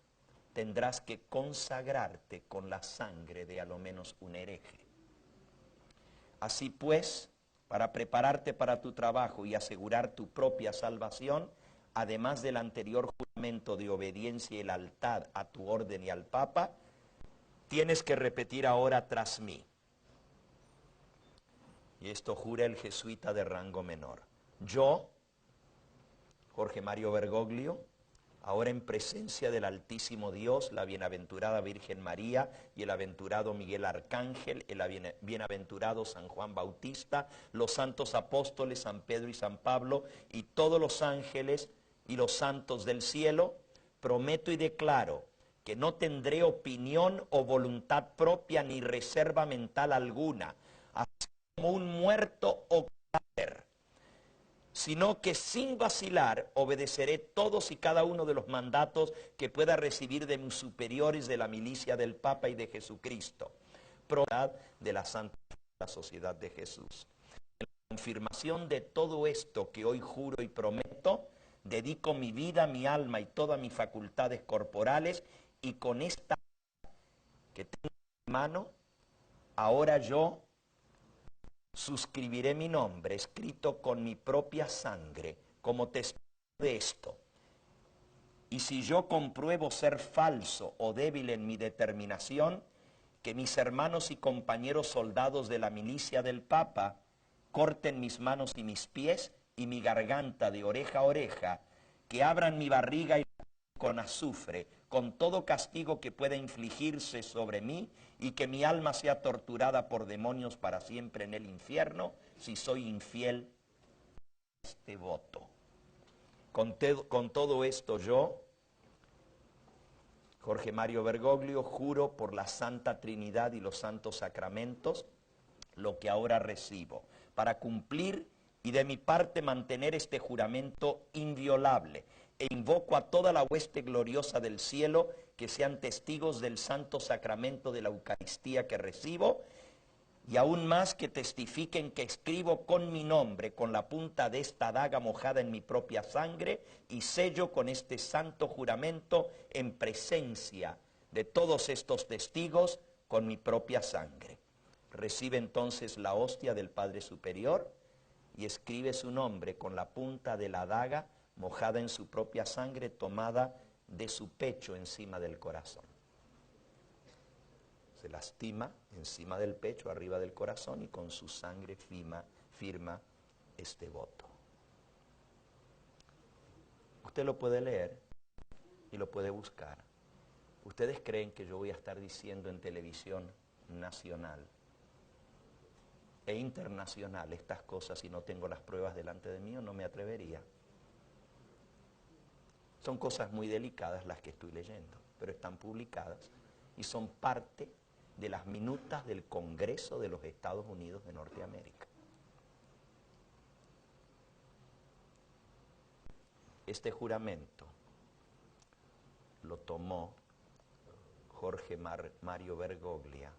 Speaker 1: tendrás que consagrarte con la sangre de a lo menos un hereje. Así pues, para prepararte para tu trabajo y asegurar tu propia salvación, además del anterior juramento de obediencia y lealtad a tu orden y al Papa, tienes que repetir ahora tras mí. Y esto jura el jesuita de rango menor. Yo, Jorge Mario Bergoglio, ahora en presencia del Altísimo Dios, la bienaventurada Virgen María y el aventurado Miguel Arcángel, el bienaventurado San Juan Bautista, los santos apóstoles San Pedro y San Pablo y todos los ángeles y los santos del cielo, prometo y declaro que no tendré opinión o voluntad propia ni reserva mental alguna, así como un muerto o cadáver, sino que sin vacilar obedeceré todos y cada uno de los mandatos que pueda recibir de mis superiores de la milicia del Papa y de Jesucristo, de la Santa Sociedad de Jesús. En la confirmación de todo esto que hoy juro y prometo, dedico mi vida, mi alma y todas mis facultades corporales, y con esta que tengo en mi mano, ahora yo suscribiré mi nombre, escrito con mi propia sangre, como testigo de esto. Y si yo compruebo ser falso o débil en mi determinación, que mis hermanos y compañeros soldados de la milicia del Papa corten mis manos y mis pies y mi garganta de oreja a oreja, que abran mi barriga y con azufre, con todo castigo que pueda infligirse sobre mí, y que mi alma sea torturada por demonios para siempre en el infierno, si soy infiel a este voto. Con todo esto yo, Jorge Mario Bergoglio, juro por la Santa Trinidad y los santos sacramentos lo que ahora recibo, para cumplir y de mi parte mantener este juramento inviolable, e invoco a toda la hueste gloriosa del cielo que sean testigos del santo sacramento de la Eucaristía que recibo, y aún más que testifiquen que escribo con mi nombre, con la punta de esta daga mojada en mi propia sangre, y sello con este santo juramento en presencia de todos estos testigos con mi propia sangre. Recibe entonces la hostia del Padre Superior y escribe su nombre con la punta de la daga mojada en su propia sangre, tomada de su pecho encima del corazón. Se lastima encima del pecho, arriba del corazón, y con su sangre firma este voto. Usted lo puede leer y lo puede buscar. ¿Ustedes creen que yo voy a estar diciendo en televisión nacional e internacional estas cosas si no tengo las pruebas delante de mí? No me atrevería. Son cosas muy delicadas las que estoy leyendo, pero están publicadas y son parte de las minutas del Congreso de los Estados Unidos de Norteamérica. Este juramento lo tomó Jorge Mario Bergoglio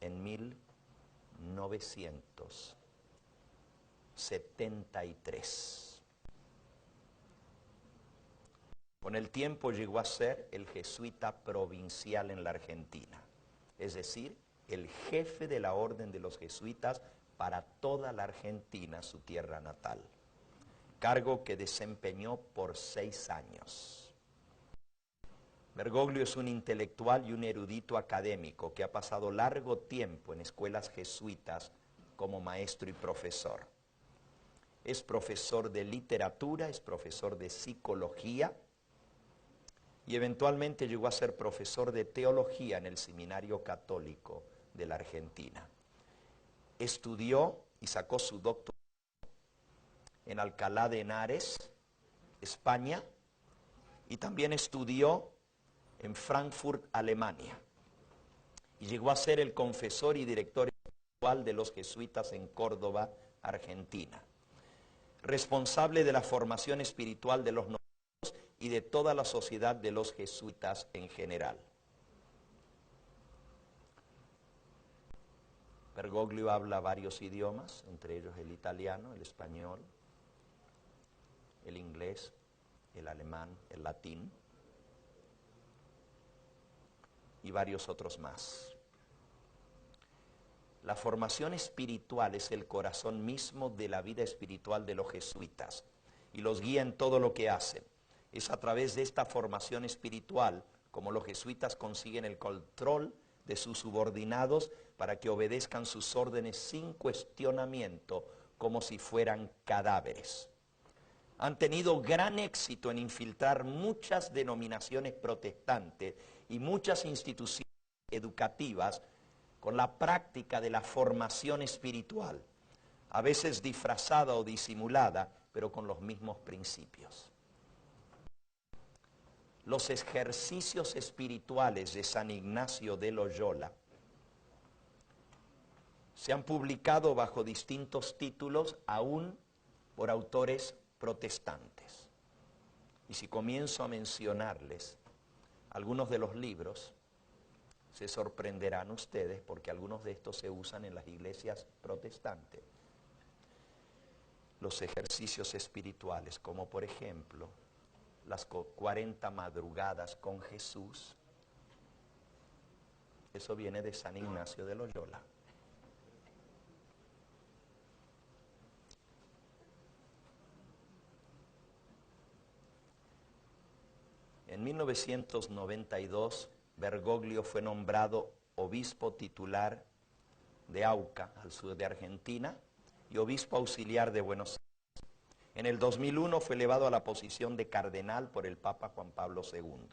Speaker 1: en 1973. Con el tiempo llegó a ser el jesuita provincial en la Argentina, es decir, el jefe de la orden de los jesuitas para toda la Argentina, su tierra natal, cargo que desempeñó por 6 años. Bergoglio es un intelectual y un erudito académico que ha pasado largo tiempo en escuelas jesuitas como maestro y profesor. Es profesor de literatura, es profesor de psicología, y eventualmente llegó a ser profesor de teología en el Seminario Católico de la Argentina. Estudió y sacó su doctorado en Alcalá de Henares, España, y también estudió en Frankfurt, Alemania. Y llegó a ser el confesor y director espiritual de los jesuitas en Córdoba, Argentina. Responsable de la formación espiritual de los y de toda la sociedad de los jesuitas en general. Bergoglio habla varios idiomas, entre ellos el italiano, el español, el inglés, el alemán, el latín y varios otros más. La formación espiritual es el corazón mismo de la vida espiritual de los jesuitas y los guía en todo lo que hacen. Es a través de esta formación espiritual como los jesuitas consiguen el control de sus subordinados para que obedezcan sus órdenes sin cuestionamiento, como si fueran cadáveres. Han tenido gran éxito en infiltrar muchas denominaciones protestantes y muchas instituciones educativas con la práctica de la formación espiritual, a veces disfrazada o disimulada, pero con los mismos principios. Los ejercicios espirituales de San Ignacio de Loyola se han publicado bajo distintos títulos, aún por autores protestantes. Y si comienzo a mencionarles algunos de los libros, se sorprenderán ustedes porque algunos de estos se usan en las iglesias protestantes. Los ejercicios espirituales, como por ejemplo las 40 madrugadas con Jesús, eso viene de San Ignacio de Loyola. En 1992, Bergoglio fue nombrado obispo titular de Auca, al sur de Argentina, y obispo auxiliar de Buenos Aires. En el 2001 fue elevado a la posición de cardenal por el Papa Juan Pablo II.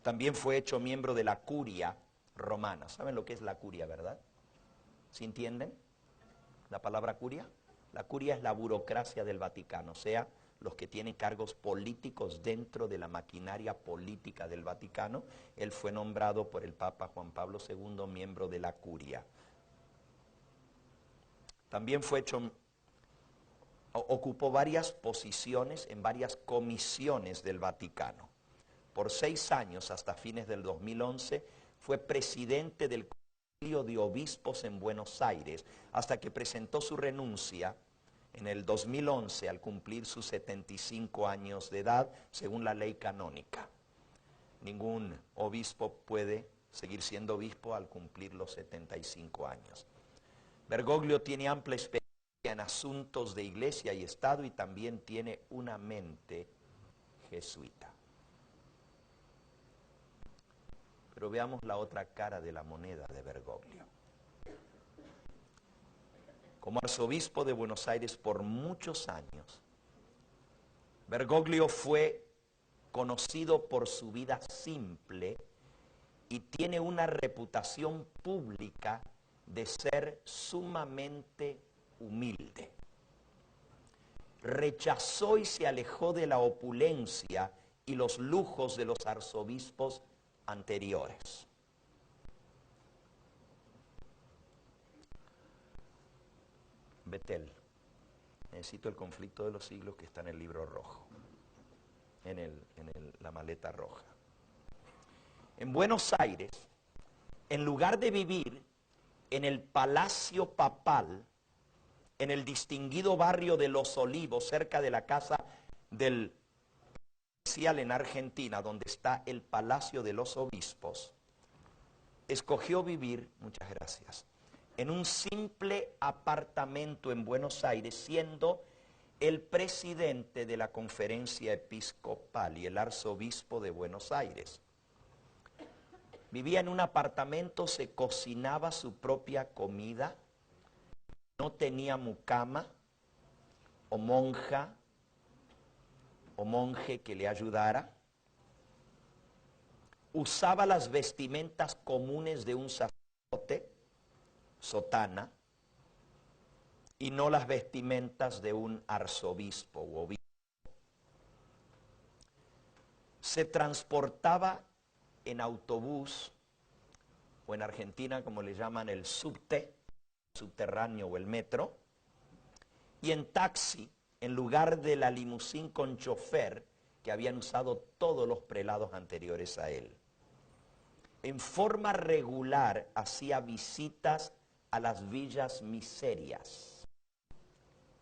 Speaker 1: También fue hecho miembro de la curia romana. ¿Saben lo que es la curia, verdad? ¿Sí entienden la palabra curia? La curia es la burocracia del Vaticano, o sea, los que tienen cargos políticos dentro de la maquinaria política del Vaticano. Él fue nombrado por el Papa Juan Pablo II miembro de la curia. También ocupó varias posiciones en varias comisiones del Vaticano. Por 6 años, hasta fines del 2011, fue presidente del Comité de obispos en Buenos Aires, hasta que presentó su renuncia en el 2011 al cumplir sus 75 años de edad, según la ley canónica. Ningún obispo puede seguir siendo obispo al cumplir los 75 años. Bergoglio tiene amplia experiencia en asuntos de iglesia y Estado y también tiene una mente jesuita. Pero veamos la otra cara de la moneda de Bergoglio. Como arzobispo de Buenos Aires por muchos años, Bergoglio fue conocido por su vida simple y tiene una reputación pública de ser sumamente humilde. Rechazó y se alejó de la opulencia y los lujos de los arzobispos anteriores. Betel, necesito el conflicto de los siglos que está en el libro rojo, en la maleta roja. En Buenos Aires, en lugar de vivir en el Palacio Papal, en el distinguido barrio de Los Olivos, cerca de la casa del oficial en Argentina, donde está el Palacio de los Obispos, escogió vivir, muchas gracias, en un simple apartamento en Buenos Aires, siendo el presidente de la Conferencia Episcopal y el arzobispo de Buenos Aires. Vivía en un apartamento, se cocinaba su propia comida, no tenía mucama o monja o monje que le ayudara. Usaba las vestimentas comunes de un sacerdote, sotana, y no las vestimentas de un arzobispo u obispo. Se transportaba en autobús, o en Argentina como le llaman el subte, subterráneo o el metro, y en taxi, en lugar de la limusín con chofer que habían usado todos los prelados anteriores a él. En forma regular hacía visitas a las villas miserias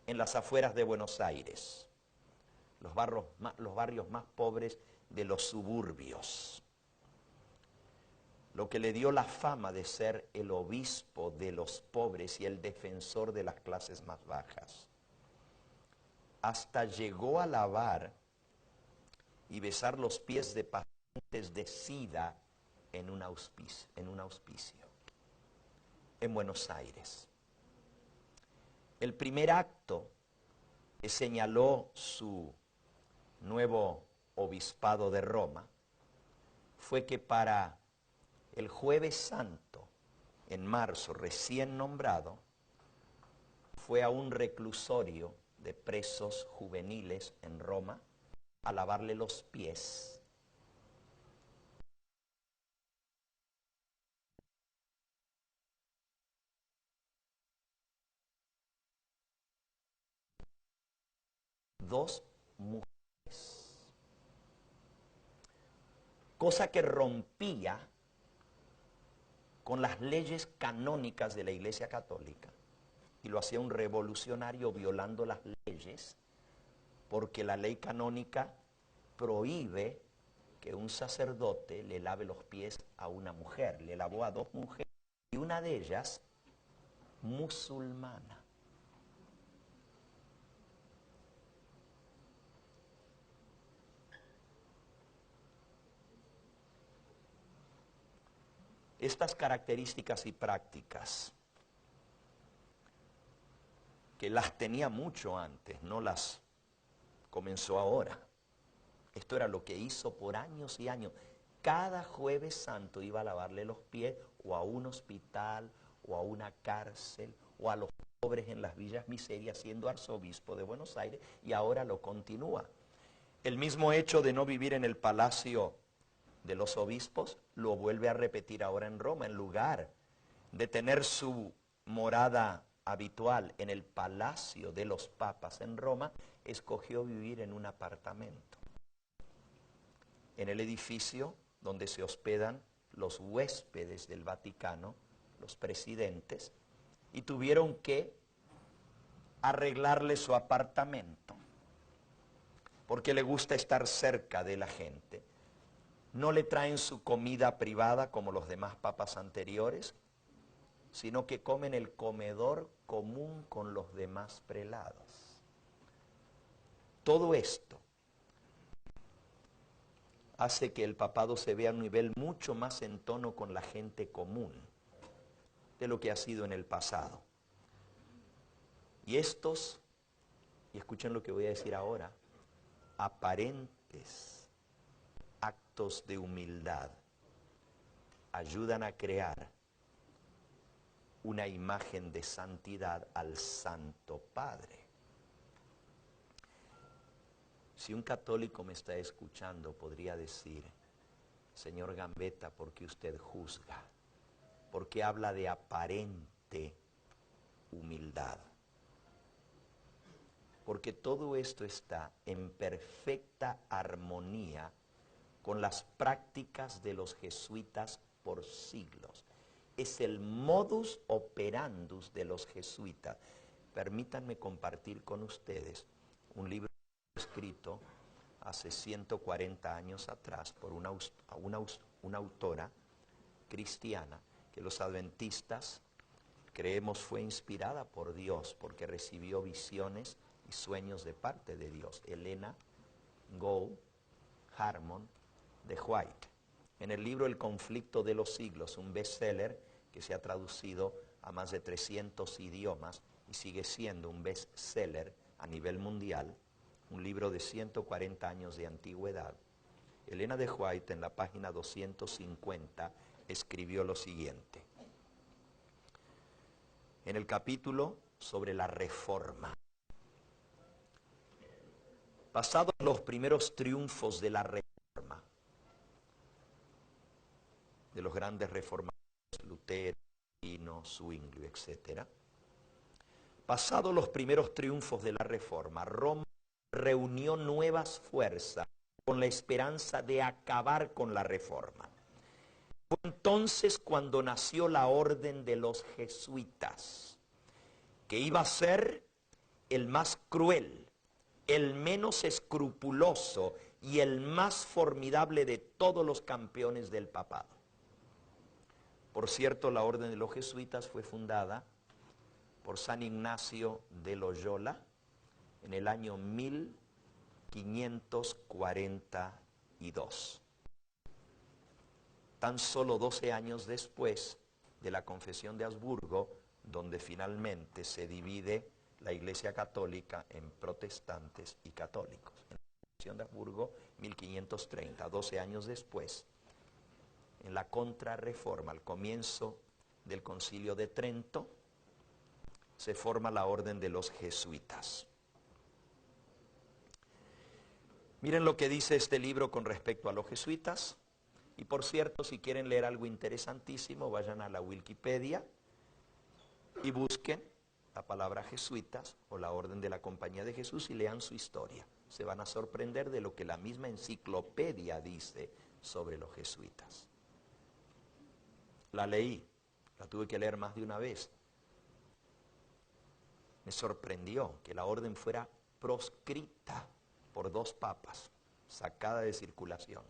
Speaker 1: en las afueras de Buenos Aires, los barrios más pobres de los suburbios, lo que le dio la fama de ser el obispo de los pobres y el defensor de las clases más bajas. Hasta llegó a lavar y besar los pies de pacientes de SIDA en un auspicio en Buenos Aires. El primer acto que señaló su nuevo obispado de Roma fue que para el Jueves Santo, en marzo, recién nombrado, fue a un reclusorio de presos juveniles en Roma a lavarle los pies. Dos mujeres, cosa que rompía con las leyes canónicas de la Iglesia Católica y lo hacía un revolucionario violando las leyes, porque la ley canónica prohíbe que un sacerdote le lave los pies a una mujer. Le lavó a dos mujeres y una de ellas musulmana. Estas características y prácticas, que las tenía mucho antes, no las comenzó ahora. Esto era lo que hizo por años y años. Cada Jueves Santo iba a lavarle los pies o a un hospital o a una cárcel o a los pobres en las villas miserias, siendo arzobispo de Buenos Aires, y ahora lo continúa. El mismo hecho de no vivir en el palacio de los obispos lo vuelve a repetir ahora en Roma. En lugar de tener su morada habitual en el palacio de los papas en Roma, escogió vivir en un apartamento, en el edificio donde se hospedan los huéspedes del Vaticano los presidentes, y tuvieron que arreglarle su apartamento, porque le gusta estar cerca de la gente. No le traen su comida privada como los demás papas anteriores, sino que comen el comedor común con los demás prelados. Todo esto hace que el papado se vea a un nivel mucho más en tono con la gente común de lo que ha sido en el pasado. Y estos, y escuchen lo que voy a decir ahora, aparentes actos de humildad ayudan a crear una imagen de santidad al Santo Padre. Si un católico me está escuchando, podría decir: señor Gambetta, ¿por qué usted juzga? ¿Por qué habla de aparente humildad? Porque todo esto está en perfecta armonía con las prácticas de los jesuitas por siglos. Es el modus operandus de los jesuitas. Permítanme compartir con ustedes un libro escrito hace 140 años atrás por una autora cristiana que los adventistas creemos fue inspirada por Dios porque recibió visiones y sueños de parte de Dios. Helena Gould Harmon de White. En el libro El conflicto de los siglos, un bestseller que se ha traducido a más de 300 idiomas y sigue siendo un bestseller a nivel mundial, un libro de 140 años de antigüedad. Helena de White, en la página 250, escribió lo siguiente. En el capítulo sobre la Reforma: pasados los primeros triunfos de la Reforma, de los grandes reformadores, Lutero, Calvino, Zwinglio, etc. Pasados los primeros triunfos de la Reforma, Roma reunió nuevas fuerzas con la esperanza de acabar con la Reforma. Fue entonces cuando nació la orden de los jesuitas, que iba a ser el más cruel, el menos escrupuloso y el más formidable de todos los campeones del papado. Por cierto, la orden de los jesuitas fue fundada por San Ignacio de Loyola en el año 1542. Tan solo 12 años después de la Confesión de Habsburgo, donde finalmente se divide la Iglesia Católica en protestantes y católicos. En la Confesión de Habsburgo, 1530, 12 años después, en la Contrarreforma, al comienzo del Concilio de Trento, se forma la orden de los jesuitas. Miren lo que dice este libro con respecto a los jesuitas. Y por cierto, si quieren leer algo interesantísimo, vayan a la Wikipedia y busquen la palabra jesuitas o la orden de la Compañía de Jesús y lean su historia. Se van a sorprender de lo que la misma enciclopedia dice sobre los jesuitas. La leí, la tuve que leer más de una vez. Me sorprendió que la orden fuera proscrita por 2 papas, sacada de circulación,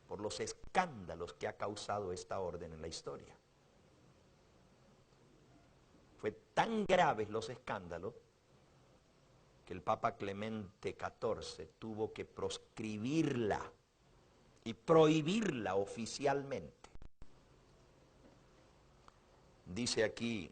Speaker 1: por los escándalos que ha causado esta orden en la historia. Fue tan graves los escándalos que el Papa Clemente XIV tuvo que proscribirla y prohibirla oficialmente. Dice aquí: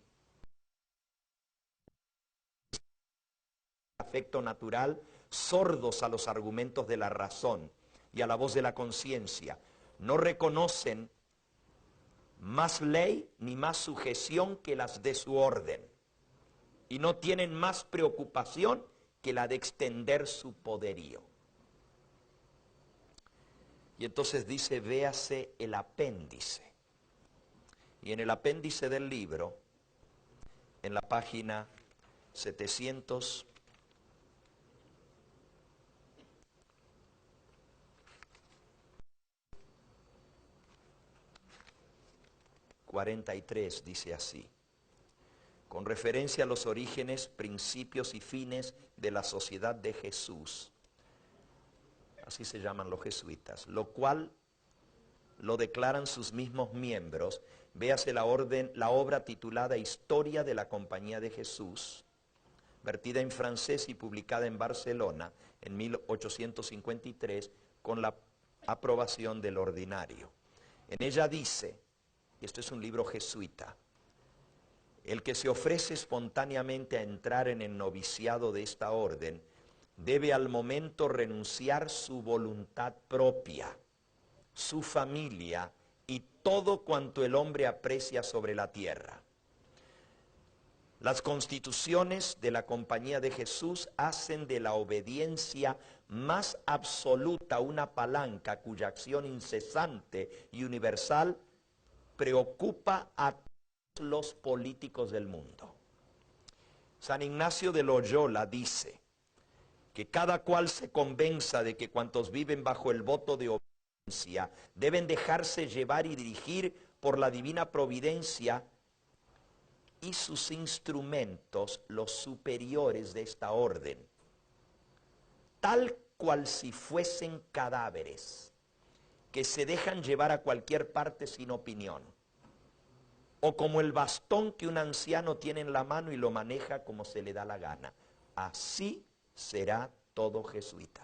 Speaker 1: afecto natural, sordos a los argumentos de la razón y a la voz de la conciencia, no reconocen más ley ni más sujeción que las de su orden, y no tienen más preocupación que la de extender su poderío. Y entonces dice: véase el apéndice. Y en el apéndice del libro, en la página 700, 43 dice así: con referencia a los orígenes, principios y fines de la sociedad de Jesús, así se llaman los jesuitas, lo cual lo declaran sus mismos miembros. Véase la obra titulada Historia de la Compañía de Jesús, vertida en francés y publicada en Barcelona en 1853 con la aprobación del ordinario. En ella dice, y esto es un libro jesuita: el que se ofrece espontáneamente a entrar en el noviciado de esta orden debe al momento renunciar su voluntad propia, su familia y todo cuanto el hombre aprecia sobre la tierra. Las constituciones de la Compañía de Jesús hacen de la obediencia más absoluta una palanca cuya acción incesante y universal preocupa a todos los políticos del mundo. San Ignacio de Loyola dice que cada cual se convenza de que cuantos viven bajo el voto de obediencia deben dejarse llevar y dirigir por la divina providencia y sus instrumentos, los superiores de esta orden, tal cual si fuesen cadáveres que se dejan llevar a cualquier parte sin opinión, o como el bastón que un anciano tiene en la mano y lo maneja como se le da la gana. Así será todo jesuita,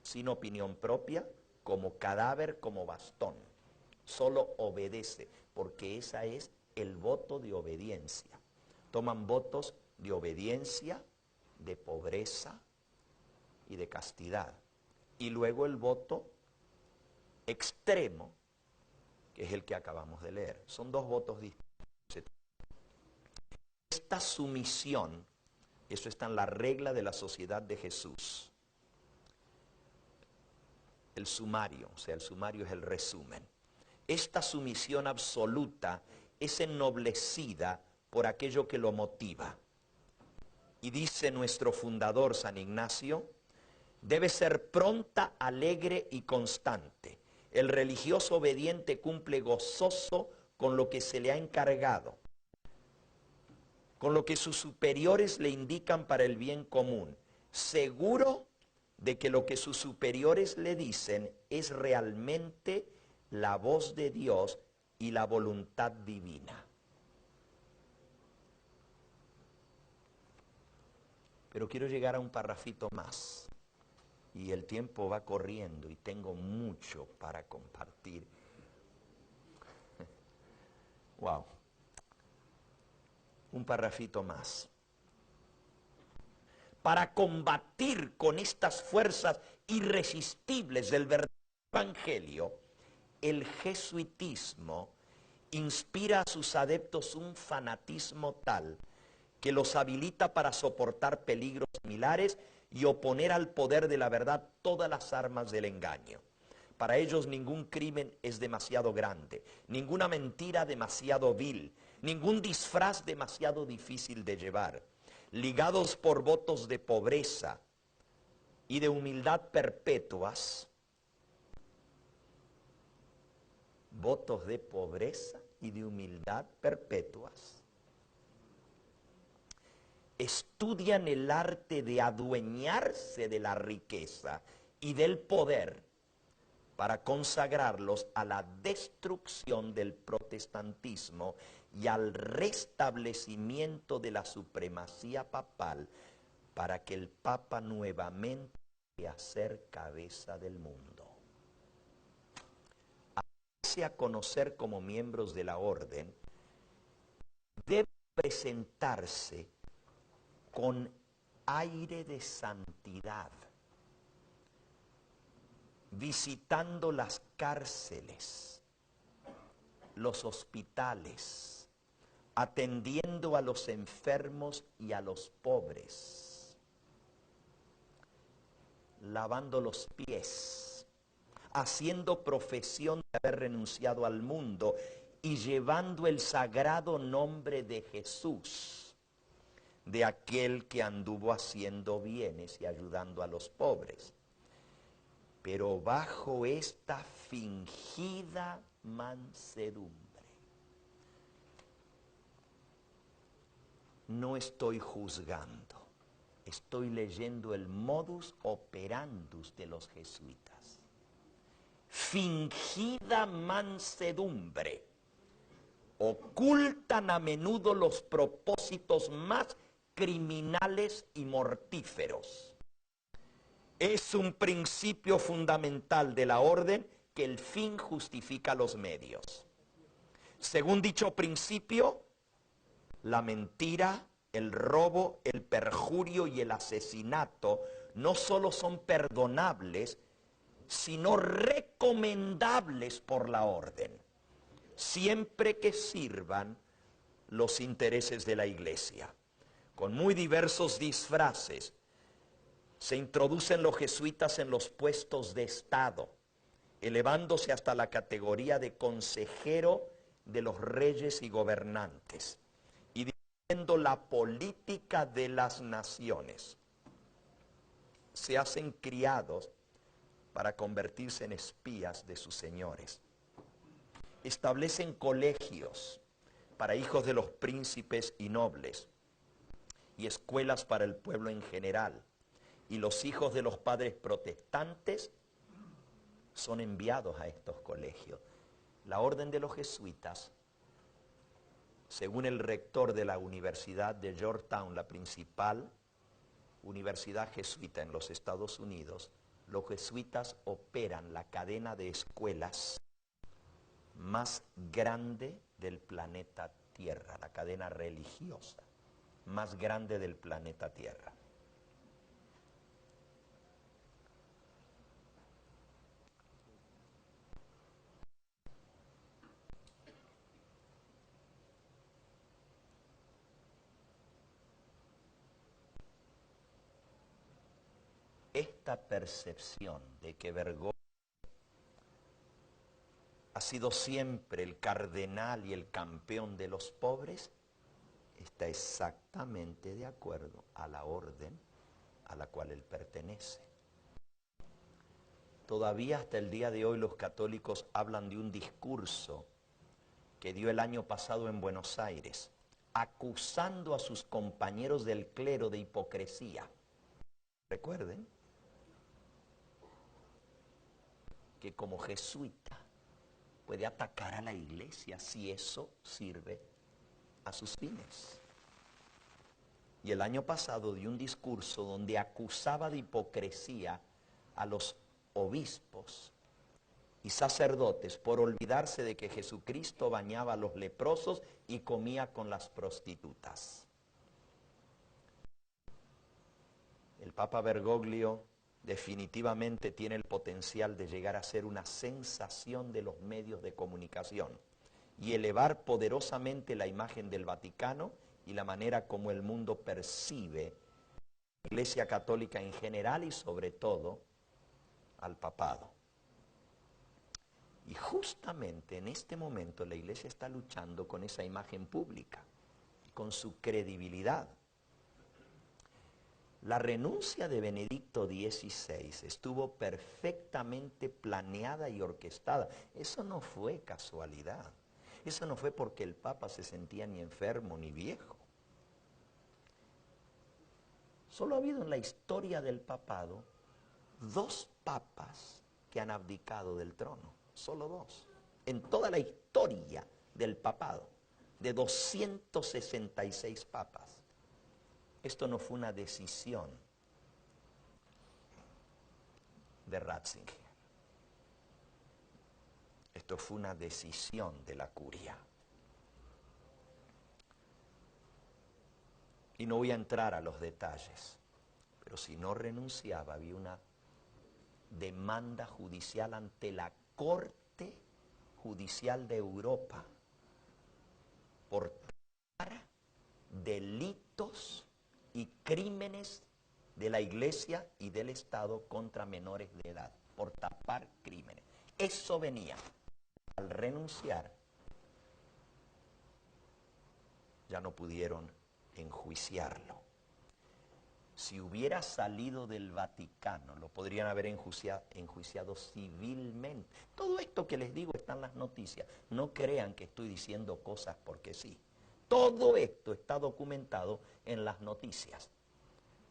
Speaker 1: sin opinión propia, como cadáver, como bastón. Solo obedece, porque esa es el voto de obediencia. Toman votos de obediencia, de pobreza y de castidad. Y luego el voto extremo, que es el que acabamos de leer. Son dos votos distintos. Esta sumisión, eso está en la regla de la sociedad de Jesús. El sumario, o sea, el sumario es el resumen. Esta sumisión absoluta es ennoblecida por aquello que lo motiva. Y dice nuestro fundador San Ignacio, debe ser pronta, alegre y constante. El religioso obediente cumple gozoso con lo que se le ha encargado, con lo que sus superiores le indican para el bien común, seguro de que lo que sus superiores le dicen es realmente la voz de Dios y la voluntad divina. Pero quiero llegar a un parrafito más, y el tiempo va corriendo y tengo mucho para compartir. Wow. Un parrafito más. Para combatir con estas fuerzas irresistibles del verdadero evangelio, el jesuitismo inspira a sus adeptos un fanatismo tal que los habilita para soportar peligros similares y oponer al poder de la verdad todas las armas del engaño. Para ellos ningún crimen es demasiado grande, ninguna mentira demasiado vil, ningún disfraz demasiado difícil de llevar. Ligados por votos de pobreza y de humildad perpetuas, votos de pobreza y de humildad perpetuas, estudian el arte de adueñarse de la riqueza y del poder para consagrarlos a la destrucción del protestantismo y al restablecimiento de la supremacía papal, para que el Papa nuevamente pueda ser cabeza del mundo. A conocer como miembros de la orden, debe presentarse con aire de santidad, visitando las cárceles, los hospitales, atendiendo a los enfermos y a los pobres, lavando los pies, haciendo profesión de haber renunciado al mundo y llevando el sagrado nombre de Jesús, de aquel que anduvo haciendo bienes y ayudando a los pobres. Pero bajo esta fingida mansedumbre, no estoy juzgando, estoy leyendo el modus operandus de los jesuitas. Fingida mansedumbre, ocultan a menudo los propósitos más criminales y mortíferos. Es un principio fundamental de la orden que el fin justifica los medios. Según dicho principio, la mentira, el robo, el perjurio y el asesinato no solo son perdonables, sino recomendables por la orden, siempre que sirvan los intereses de la Iglesia. Con muy diversos disfraces se introducen los jesuitas en los puestos de Estado, elevándose hasta la categoría de consejero de los reyes y gobernantes, y dirigiendo la política de las naciones. Se hacen criados para convertirse en espías de sus señores. Establecen colegios para hijos de los príncipes y nobles, y escuelas para el pueblo en general. Y los hijos de los padres protestantes son enviados a estos colegios. La orden de los jesuitas, según el rector de la Universidad de Georgetown, la principal universidad jesuita en los Estados Unidos, los jesuitas operan la cadena de escuelas más grande del planeta Tierra, la cadena religiosa más grande del planeta Tierra. Esta percepción de que Bergoglio ha sido siempre el cardenal y el campeón de los pobres está exactamente de acuerdo a la orden a la cual él pertenece. Todavía hasta el día de hoy los católicos hablan de un discurso que dio el año pasado en Buenos Aires, acusando a sus compañeros del clero de hipocresía. Recuerden que como jesuita puede atacar a la iglesia si eso sirve a sus fines. Y el año pasado dio un discurso donde acusaba de hipocresía a los obispos y sacerdotes por olvidarse de que Jesucristo bañaba a los leprosos y comía con las prostitutas. El Papa Bergoglio definitivamente tiene el potencial de llegar a ser una sensación de los medios de comunicación y elevar poderosamente la imagen del Vaticano y la manera como el mundo percibe la Iglesia Católica en general y sobre todo al papado. Y justamente en este momento la Iglesia está luchando con esa imagen pública, con su credibilidad. La renuncia de Benedicto XVI estuvo perfectamente planeada y orquestada. Eso no fue casualidad. Eso no fue porque el Papa se sentía ni enfermo ni viejo. Solo ha habido en la historia del papado 2 papas que han abdicado del trono. Solo 2. En toda la historia del papado, de 266 papas. Esto no fue una decisión de Ratzinger. Esto fue una decisión de la curia. Y no voy a entrar a los detalles, pero si no renunciaba había una demanda judicial ante la Corte Judicial de Europa por delitos y crímenes de la Iglesia y del Estado contra menores de edad, por tapar crímenes. Eso venía. Al renunciar, ya no pudieron enjuiciarlo. Si hubiera salido del Vaticano, lo podrían haber enjuiciado civilmente. Todo esto que les digo está en las noticias. No crean que estoy diciendo cosas porque sí. Todo esto está documentado en las noticias.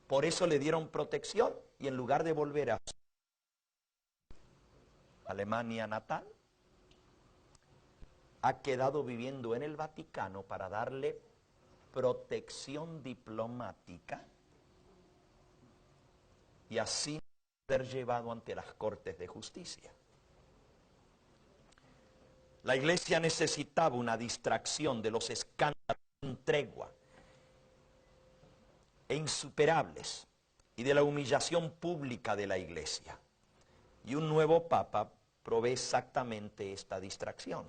Speaker 1: Por eso le dieron protección y en lugar de volver a su Alemania natal, ha quedado viviendo en el Vaticano para darle protección diplomática y así ser llevado ante las cortes de justicia. La iglesia necesitaba una distracción de los escándalos sin tregua e insuperables y de la humillación pública de la iglesia. Y un nuevo papa provee exactamente esta distracción,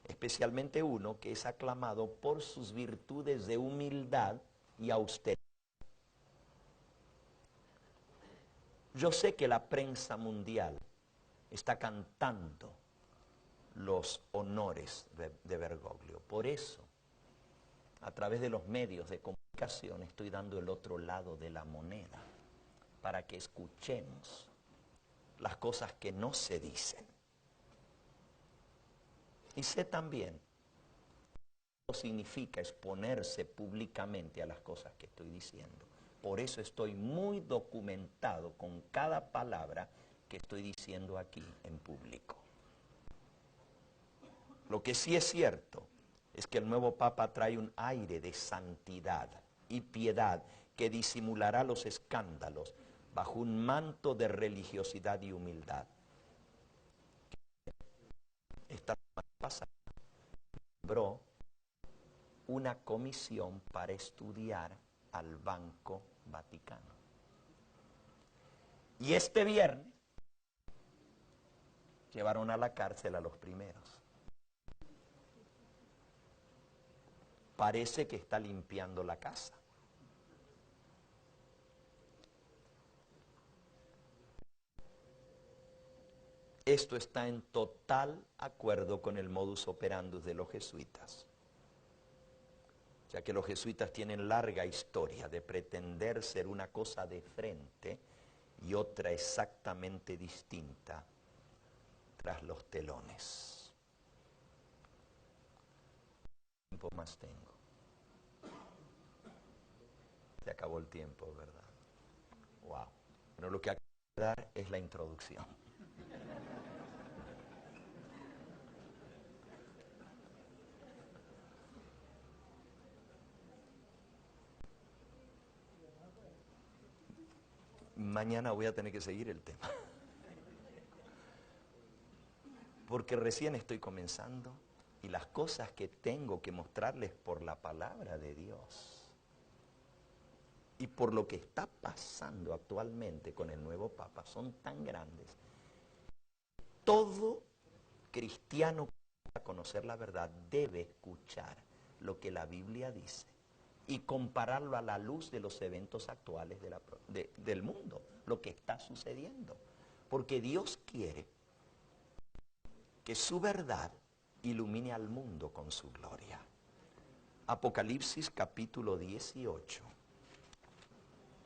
Speaker 1: especialmente uno que es aclamado por sus virtudes de humildad y austeridad. Yo sé que la prensa mundial está cantando los honores de Bergoglio. Por eso, a través de los medios de comunicación, estoy dando el otro lado de la moneda, para que escuchemos las cosas que no se dicen. Y sé también lo que significa exponerse públicamente a las cosas que estoy diciendo. Por eso estoy muy documentado con cada palabra que estoy diciendo aquí en público. Lo que sí es cierto es que el nuevo Papa trae un aire de santidad y piedad que disimulará los escándalos bajo un manto de religiosidad y humildad. Esta semana pasada nombró una comisión para estudiar al Banco Vaticano. Y este viernes llevaron a la cárcel a los primeros. Parece que está limpiando la casa. Esto está en total acuerdo con el modus operandi de los jesuitas, ya que los jesuitas tienen larga historia de pretender ser una cosa de frente y otra exactamente distinta tras los telones. ¿Cuánto tiempo más tengo? Se acabó el tiempo, ¿verdad? Wow. Pero lo que acabo de dar es la introducción. Mañana voy a tener que seguir el tema. Porque recién estoy comenzando y las cosas que tengo que mostrarles por la palabra de Dios y por lo que está pasando actualmente con el nuevo Papa son tan grandes. Todo cristiano que quiera conocer la verdad debe escuchar lo que la Biblia dice y compararlo a la luz de los eventos actuales del mundo, lo que está sucediendo. Porque Dios quiere que su verdad ilumine al mundo con su gloria. Apocalipsis capítulo 18.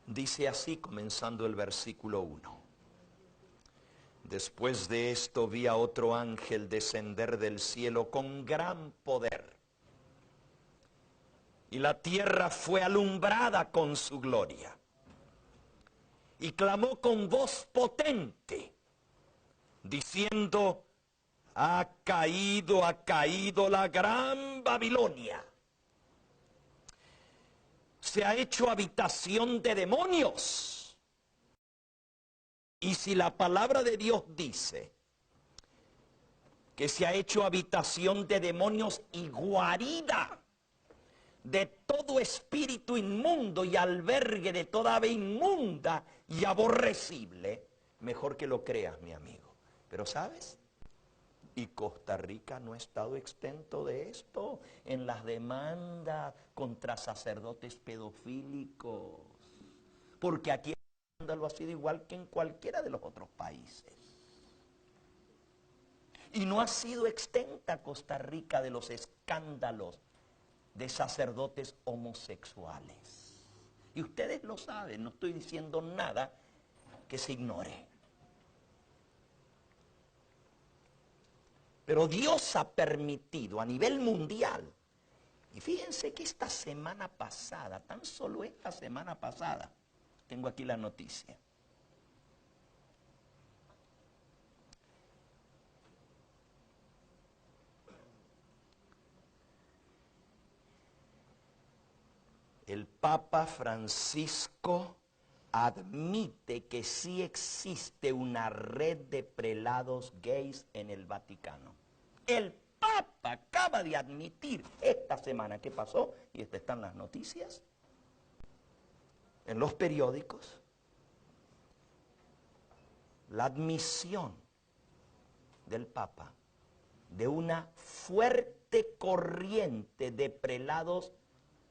Speaker 1: Dice así, comenzando el versículo 1. Después de esto vi a otro ángel descender del cielo con gran poder. Y la tierra fue alumbrada con su gloria. Y clamó con voz potente, diciendo: ha caído la gran Babilonia. Se ha hecho habitación de demonios. Y si la palabra de Dios dice que se ha hecho habitación de demonios y guarida de todo espíritu inmundo y albergue de toda ave inmunda y aborrecible, mejor que lo creas, mi amigo. Pero ¿sabes? Y Costa Rica no ha estado exento de esto en las demandas contra sacerdotes pedofílicos. Porque aquí el escándalo ha sido igual que en cualquiera de los otros países. Y no ha sido exenta Costa Rica de los escándalos de sacerdotes homosexuales. Y ustedes lo saben, no estoy diciendo nada que se ignore. Pero Dios ha permitido a nivel mundial Y fíjense que esta semana pasada, tan solo esta semana pasada, tengo aquí la noticia. El Papa Francisco admite que sí existe una red de prelados gays en el Vaticano. El Papa acaba de admitir esta semana que pasó, y estas están las noticias, en los periódicos, la admisión del Papa de una fuerte corriente de prelados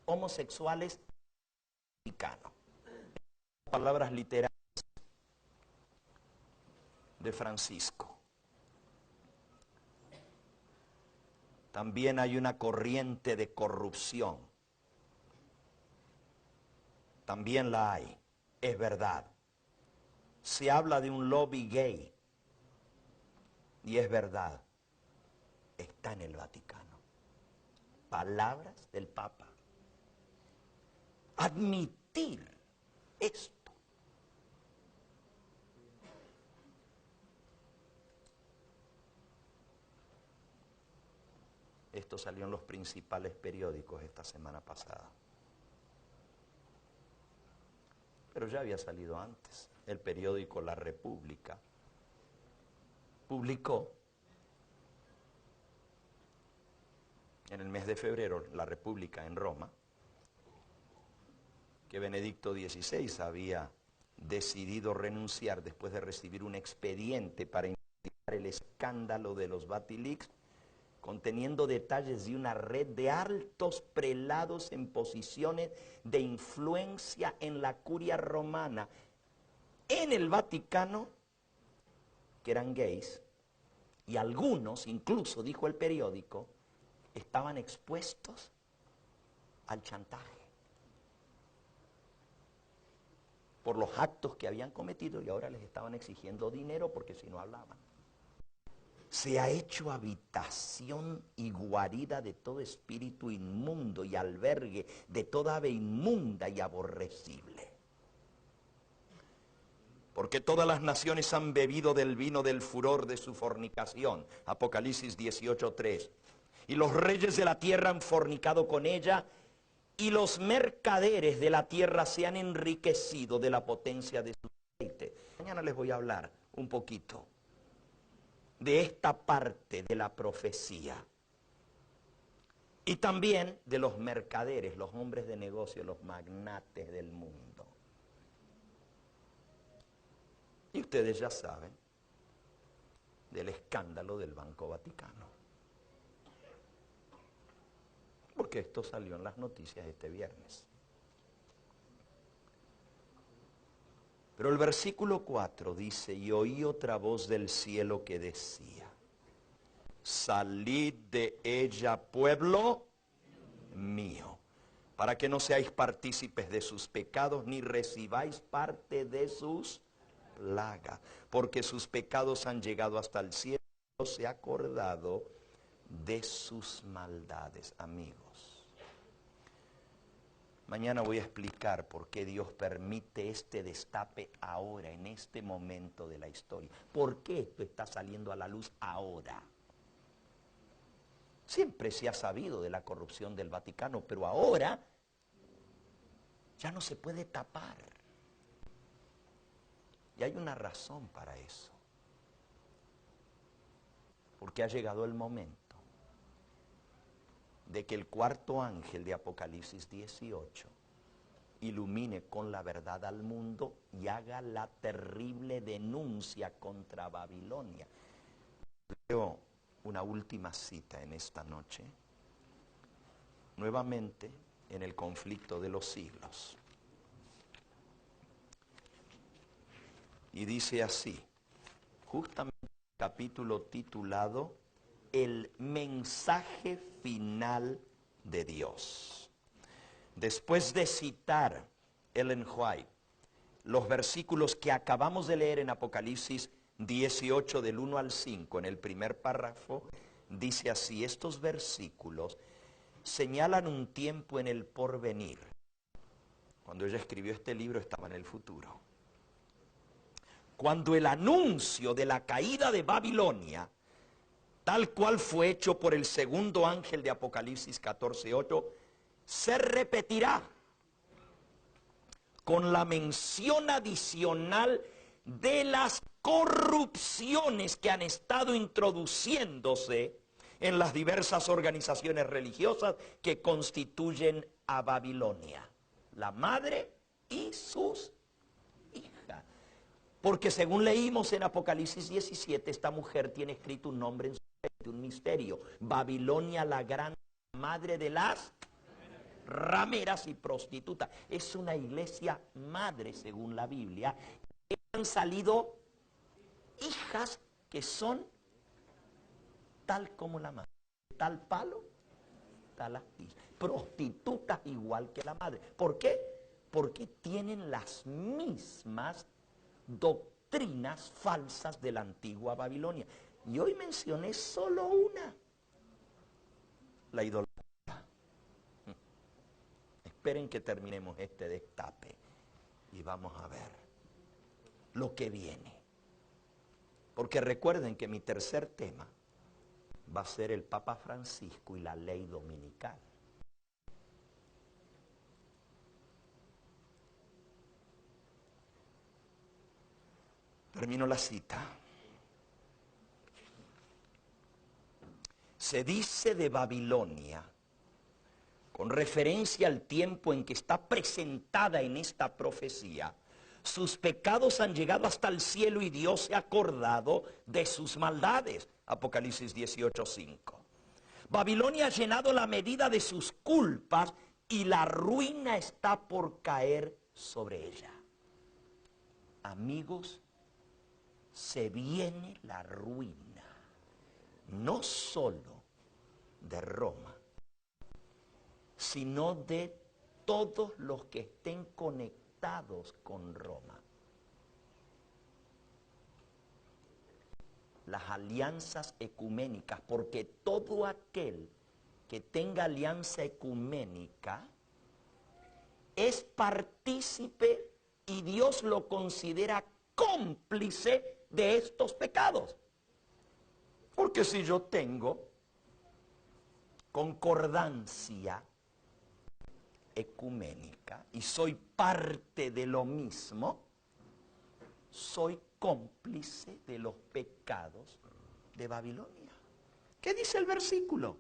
Speaker 1: homosexuales mexicanos. Palabras literales de Francisco. También hay una corriente de corrupción. También la hay, es verdad. Se habla de un lobby gay y es verdad. Está en el Vaticano. Palabras del Papa. Admitir esto. Esto salió en los principales periódicos esta semana pasada. Pero ya había salido antes. El periódico La República publicó en el mes de febrero, La República en Roma, que Benedicto XVI había decidido renunciar después de recibir un expediente para investigar el escándalo de los Batilix, conteniendo detalles de una red de altos prelados en posiciones de influencia en la curia romana, en el Vaticano, que eran gays, y algunos, incluso dijo el periódico, estaban expuestos al chantaje por los actos que habían cometido y ahora les estaban exigiendo dinero porque si no hablaban. Se ha hecho habitación y guarida de todo espíritu inmundo y albergue de toda ave inmunda y aborrecible. Porque todas las naciones han bebido del vino del furor de su fornicación. Apocalipsis 18:3. Y los reyes de la tierra han fornicado con ella, y los mercaderes de la tierra se han enriquecido de la potencia de su aceite. Mañana les voy a hablar un poquito de esta parte de la profecía. Y también de los mercaderes, los hombres de negocio, los magnates del mundo. Y ustedes ya saben del escándalo del Banco Vaticano. Porque esto salió en las noticias este viernes. Pero el versículo 4 dice, y oí otra voz del cielo que decía, salid de ella, pueblo mío, para que no seáis partícipes de sus pecados, ni recibáis parte de sus plagas, porque sus pecados han llegado hasta el cielo, no se ha acordado de sus maldades. Amigos, mañana voy a explicar por qué Dios permite este destape ahora, en este momento de la historia. ¿Por qué esto está saliendo a la luz ahora? Siempre se ha sabido de la corrupción del Vaticano, pero ahora ya no se puede tapar. Y hay una razón para eso. Porque ha llegado el momento de que el cuarto ángel de Apocalipsis 18 ilumine con la verdad al mundo y haga la terrible denuncia contra Babilonia. Leo una última cita en esta noche, nuevamente en el conflicto de los siglos. Y dice así, justamente el capítulo titulado El mensaje final de Dios. Después de citar Ellen White los versículos que acabamos de leer en Apocalipsis 18 del 1 al 5, en el primer párrafo, dice así, estos versículos señalan un tiempo en el porvenir. Cuando ella escribió este libro estaba en el futuro. Cuando el anuncio de la caída de Babilonia, tal cual fue hecho por el segundo ángel de Apocalipsis 14:8, se repetirá con la mención adicional de las corrupciones que han estado introduciéndose en las diversas organizaciones religiosas que constituyen a Babilonia, la madre y sus hijas. Porque según leímos en Apocalipsis 17, esta mujer tiene escrito un nombre en su frente, un misterio: Babilonia la grande, madre de las rameras y prostitutas. Es una iglesia madre según la Biblia. Han salido hijas que son tal como la madre, tal palo, tal astilla, prostitutas igual que la madre. ¿Por qué? Porque tienen las mismas doctrinas falsas de la antigua Babilonia. Y hoy mencioné solo una: la idolatría. Esperen que terminemos este destape y vamos a ver lo que viene. Porque recuerden que mi tercer tema va a ser el Papa Francisco y la ley dominical. Termino la cita. Se dice de Babilonia, con referencia al tiempo en que está presentada en esta profecía: sus pecados han llegado hasta el cielo y Dios se ha acordado de sus maldades. Apocalipsis 18:5. Babilonia ha llenado la medida de sus culpas y la ruina está por caer sobre ella. Amigos, se viene la ruina, no solo de Roma, sino de todos los que estén conectados con Roma. Las alianzas ecuménicas, porque todo aquel que tenga alianza ecuménica es partícipe y Dios lo considera cómplice de estos pecados. Porque si yo tengo concordancia ecuménica y soy parte de lo mismo, soy cómplice de los pecados de Babilonia. ¿Qué dice el versículo?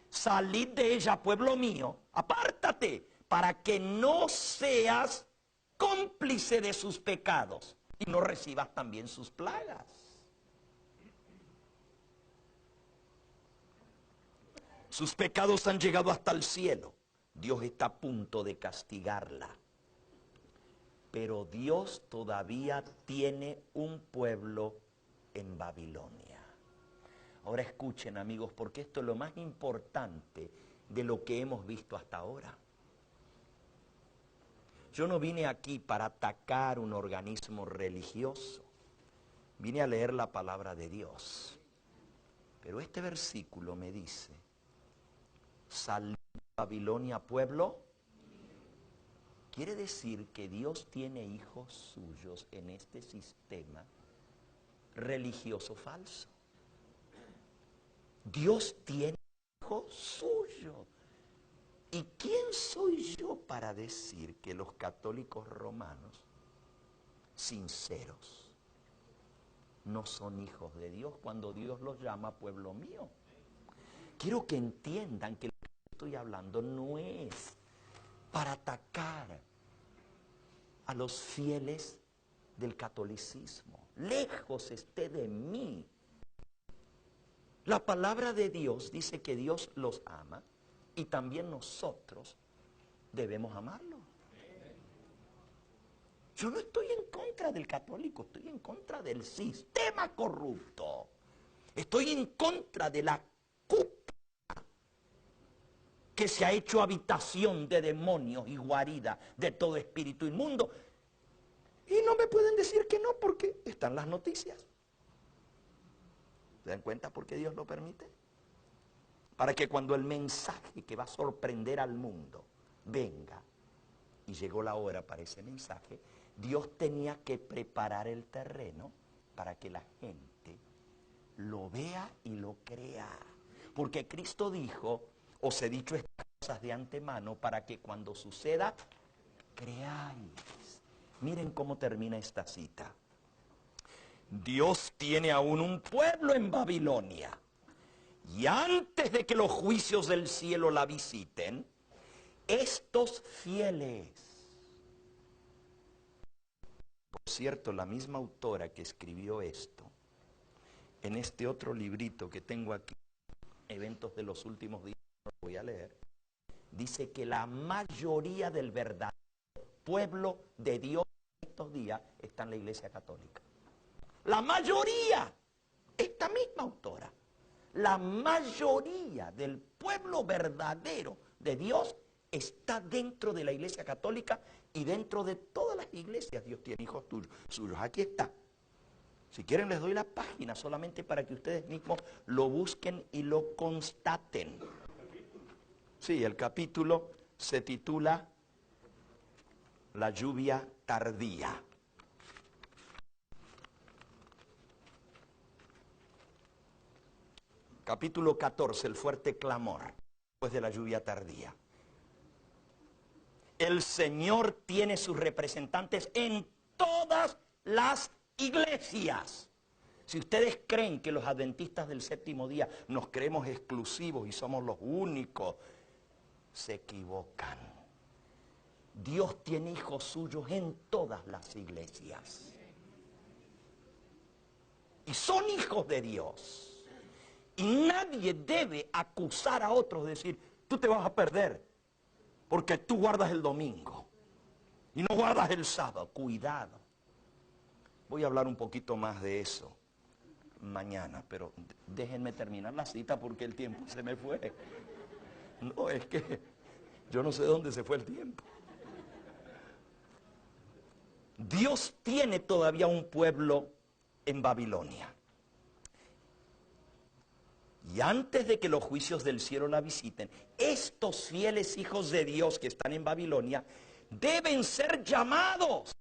Speaker 1: Salid de ella, pueblo mío, apártate, para que no seas cómplice de sus pecados y no recibas también sus plagas. Sus pecados han llegado hasta el cielo. Dios está a punto de castigarla. Pero Dios todavía tiene un pueblo en Babilonia. Ahora escuchen, amigos, porque esto es lo más importante de lo que hemos visto hasta ahora. Yo no vine aquí para atacar un organismo religioso. Vine a leer la palabra de Dios. Pero este versículo me dice: salid de Babilonia, pueblo. Quiere decir que Dios tiene hijos suyos en este sistema religioso falso. Dios tiene hijos suyos. ¿Y quién soy yo para decir que los católicos romanos, sinceros, no son hijos de Dios cuando Dios los llama pueblo mío? Quiero que entiendan que lo que estoy hablando no es para atacar a los fieles del catolicismo. Lejos esté de mí. La palabra de Dios dice que Dios los ama y también nosotros debemos amarlo. Yo no estoy en contra del católico, estoy en contra del sistema corrupto. Estoy en contra de la cúpula que se ha hecho habitación de demonios y guarida de todo espíritu inmundo. Y no me pueden decir que no, porque están las noticias. ¿Se dan cuenta por qué Dios lo permite? para que cuando el mensaje que va a sorprender al mundo venga, y llegó la hora para ese mensaje, Dios tenía que preparar el terreno para que la gente lo vea y lo crea. Porque Cristo dijo, os he dicho estas cosas de antemano para que cuando suceda, creáis. Miren cómo termina esta cita. Dios tiene aún un pueblo en Babilonia. Y antes de que los juicios del cielo la visiten, estos fieles. Por cierto, la misma autora que escribió esto, en este otro librito que tengo aquí, Eventos de los Últimos Días, no lo voy a leer, dice que la mayoría del verdadero pueblo de Dios en estos días está en la Iglesia Católica. La mayoría, esta misma autora, la mayoría del pueblo verdadero de Dios está dentro de la Iglesia Católica y dentro de todas las iglesias. Dios tiene hijos suyos. Aquí está. Si quieren les doy la página solamente para que ustedes mismos lo busquen y lo constaten. Sí, el capítulo se titula La lluvia tardía. Capítulo 14, el fuerte clamor después de la lluvia tardía. El Señor tiene sus representantes en todas las iglesias. Si ustedes creen que los adventistas del séptimo día nos creemos exclusivos y somos los únicos, se equivocan. Dios tiene hijos suyos en todas las iglesias. Y son hijos de Dios. Y nadie debe acusar a otros de decir, tú te vas a perder porque tú guardas el domingo y no guardas el sábado. Cuidado. Voy a hablar un poquito más de eso mañana, pero déjenme terminar la cita porque el tiempo se me fue. No, es que yo no sé dónde se fue el tiempo. Dios tiene todavía un pueblo en Babilonia. Y antes de que los juicios del cielo la visiten, estos fieles hijos de Dios que están en Babilonia deben ser llamados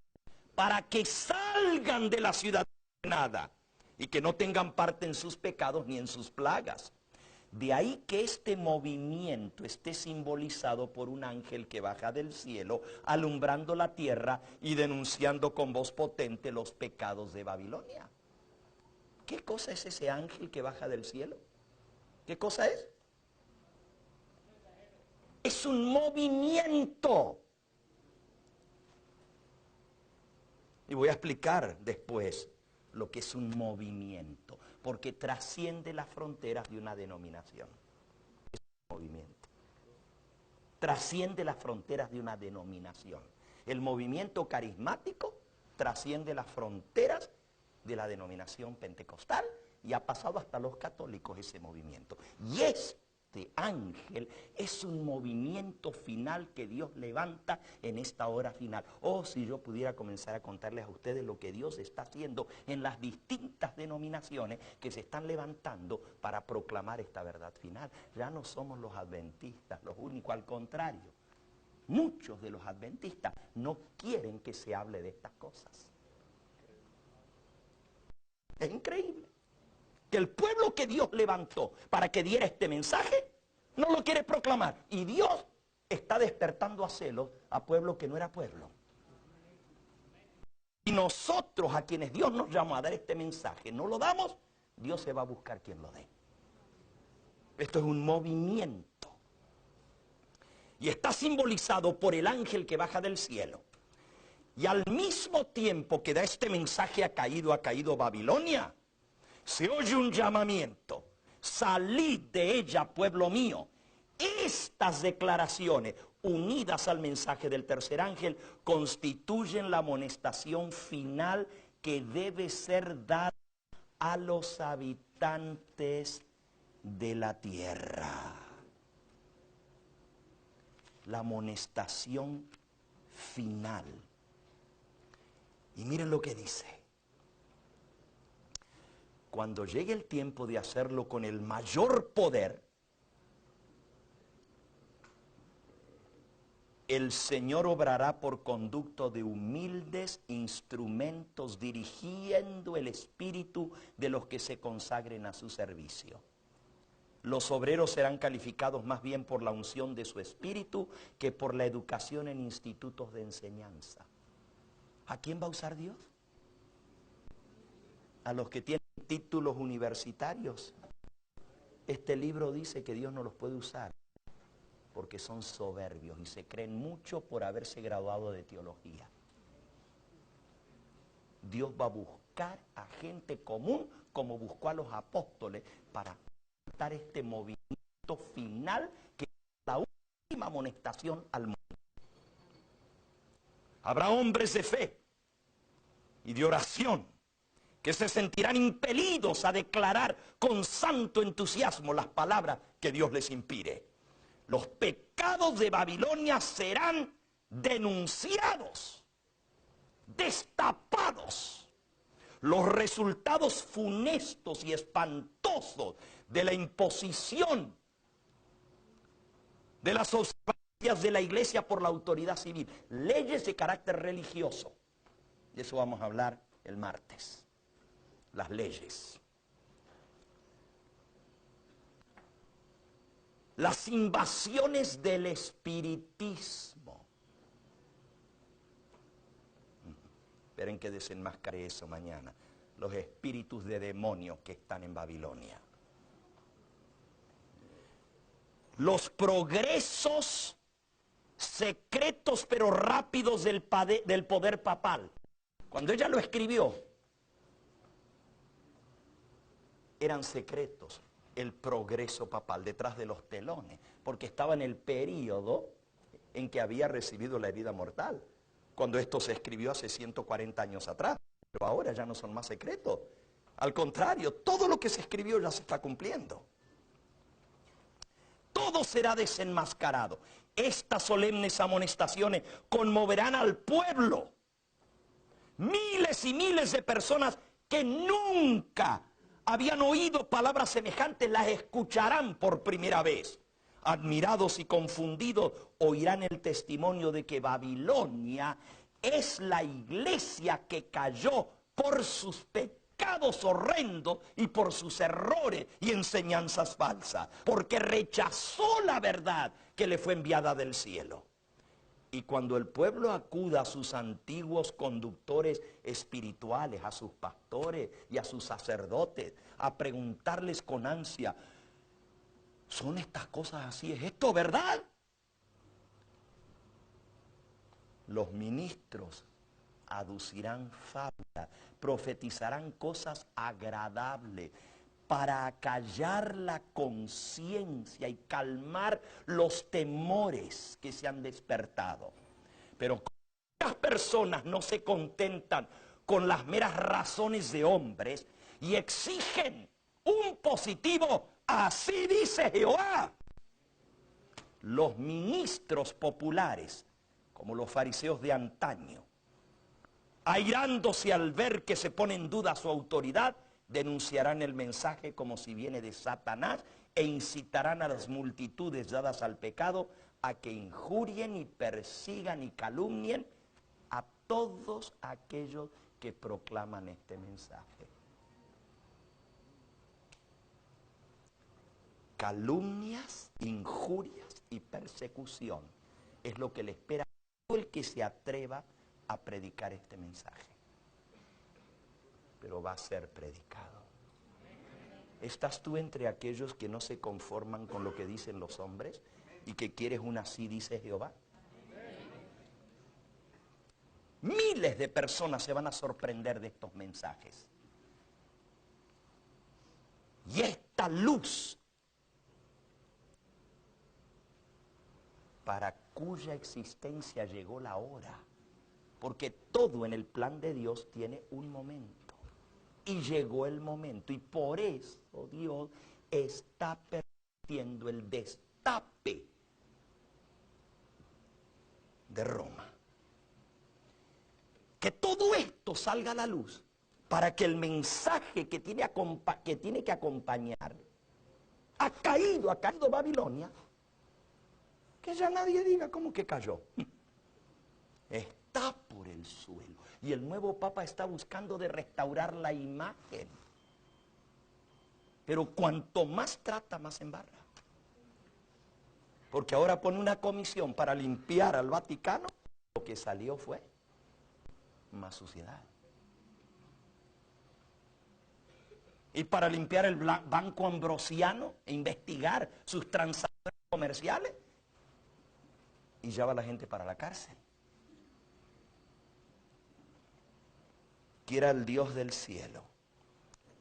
Speaker 1: para que salgan de la ciudad condenada y que no tengan parte en sus pecados ni en sus plagas. De ahí que este movimiento esté simbolizado por un ángel que baja del cielo, alumbrando la tierra y denunciando con voz potente los pecados de Babilonia. ¿Qué cosa es ese ángel que baja del cielo? ¿Qué cosa es? Es un movimiento. Y voy a explicar después lo que es un movimiento, porque trasciende las fronteras de una denominación. Es un movimiento. Trasciende las fronteras de una denominación. El movimiento carismático trasciende las fronteras de la denominación pentecostal y ha pasado hasta los católicos ese movimiento. Y este ángel es un movimiento final que Dios levanta en esta hora final. Oh, si yo pudiera comenzar a contarles a ustedes lo que Dios está haciendo en las distintas denominaciones que se están levantando para proclamar esta verdad final. Ya no somos los adventistas los únicos, al contrario. Muchos de los adventistas no quieren que se hable de estas cosas. Es increíble que el pueblo que Dios levantó para que diera este mensaje no lo quiere proclamar. Y Dios está despertando a celos a pueblo que no era pueblo. Y nosotros, a quienes Dios nos llamó a dar este mensaje, no lo damos, Dios se va a buscar quien lo dé. Esto es un movimiento. Y está simbolizado por el ángel que baja del cielo. Y al mismo tiempo que da este mensaje ha caído Babilonia, se oye un llamamiento: salid de ella, pueblo mío. Estas declaraciones, unidas al mensaje del tercer ángel, constituyen la amonestación final que debe ser dada a los habitantes de la tierra. La amonestación final. Y miren lo que dice. Cuando llegue el tiempo de hacerlo con el mayor poder, el Señor obrará por conducto de humildes instrumentos, dirigiendo el espíritu de los que se consagren a su servicio. Los obreros serán calificados más bien por la unción de su espíritu que por la educación en institutos de enseñanza. ¿A quién va a usar Dios? A los que tienen títulos universitarios. Este libro dice que Dios no los puede usar porque son soberbios y se creen mucho por haberse graduado de teología. Dios va a buscar a gente común como buscó a los apóstoles para dar este movimiento final que es la última amonestación al mundo. Habrá hombres de fe y de oración que se sentirán impelidos a declarar con santo entusiasmo las palabras que Dios les inspire. Los pecados de Babilonia serán denunciados, destapados. Los resultados funestos y espantosos de la imposición de las observancias de la iglesia por la autoridad civil, leyes de carácter religioso. De eso vamos a hablar el martes. Las leyes. Las invasiones del espiritismo. Esperen que desenmascare eso mañana. Los espíritus de demonios que están en Babilonia. Los progresos secretos pero rápidos del poder papal. Cuando ella lo escribió, eran secretos, el progreso papal detrás de los telones, porque estaba en el período en que había recibido la herida mortal, cuando esto se escribió hace 140 años atrás, pero ahora ya no son más secretos. Al contrario, todo lo que se escribió ya se está cumpliendo. Todo será desenmascarado. Estas solemnes amonestaciones conmoverán al pueblo. Miles y miles de personas que nunca habían oído palabras semejantes, las escucharán por primera vez. Admirados y confundidos oirán el testimonio de que Babilonia es la iglesia que cayó por sus pecados horrendos y por sus errores y enseñanzas falsas, porque rechazó la verdad que le fue enviada del cielo. Y cuando el pueblo acuda a sus antiguos conductores espirituales, a sus pastores y a sus sacerdotes, a preguntarles con ansia, ¿son estas cosas así? ¿Es esto verdad? Los ministros aducirán fábulas, profetizarán cosas agradables para acallar la conciencia y calmar los temores que se han despertado. Pero las personas no se contentan con las meras razones de hombres y exigen un positivo, así dice Jehová. Los ministros populares, como los fariseos de antaño, airándose al ver que se pone en duda su autoridad, denunciarán el mensaje como si viene de Satanás e incitarán a las multitudes dadas al pecado a que injurien y persigan y calumnien a todos aquellos que proclaman este mensaje. Calumnias, injurias y persecución es lo que le espera a todo el que se atreva a predicar este mensaje. Pero va a ser predicado. ¿Estás tú entre aquellos que no se conforman con lo que dicen los hombres y que quieres un así dice Jehová? Miles de personas se van a sorprender de estos mensajes. Y esta luz, para cuya existencia llegó la hora, porque todo en el plan de Dios tiene un momento. Y llegó el momento, y por eso Dios está permitiendo el destape de Roma. Que todo esto salga a la luz para que el mensaje que tiene que acompañar ha caído Babilonia, Que ya nadie diga cómo que cayó. Está por el suelo. Y el nuevo Papa está buscando de restaurar la imagen. Pero cuanto más trata, más embarra. Porque ahora pone una comisión para limpiar al Vaticano. Lo que salió fue más suciedad. Y para limpiar el Banco Ambrosiano e investigar sus transacciones comerciales. Y lleva a la gente para la cárcel. Quiera el Dios del cielo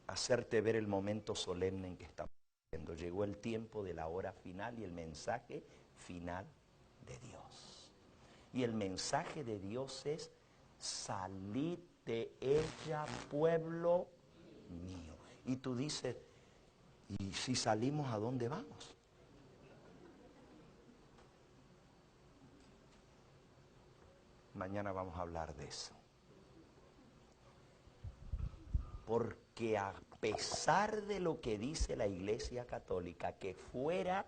Speaker 1: hacerte ver el momento solemne en que estamos viviendo. Llegó el tiempo de la hora final y el mensaje final de Dios. Y el mensaje de Dios es: salid de ella, pueblo mío. Y tú dices, ¿y si salimos, a dónde vamos? Mañana vamos a hablar de eso. Porque a pesar de lo que dice la Iglesia Católica, que fuera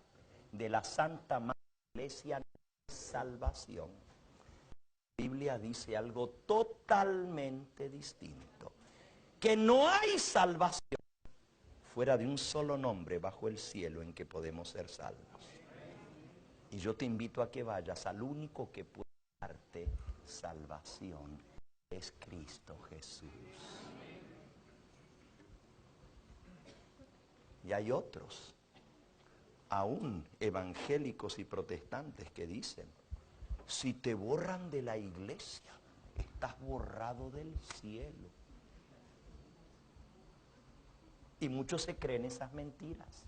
Speaker 1: de la Santa Madre Iglesia no hay salvación, la Biblia dice algo totalmente distinto. Que no hay salvación fuera de un solo nombre bajo el cielo en que podemos ser salvos. Y yo te invito a que vayas al único que puede darte salvación, es Cristo Jesús. Y hay otros, aún evangélicos y protestantes, que dicen: si te borran de la iglesia, estás borrado del cielo. Y muchos se creen esas mentiras.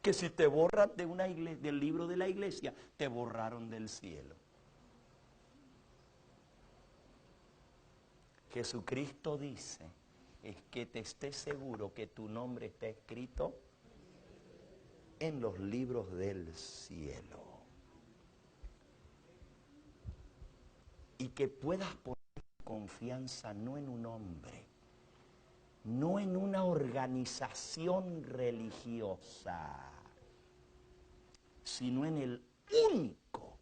Speaker 1: Que si te borran de una iglesia, del libro de la iglesia, te borraron del cielo. Jesucristo dice: es que te estés seguro que tu nombre está escrito en los libros del cielo. Y que puedas poner confianza no en un hombre, no en una organización religiosa, sino en el único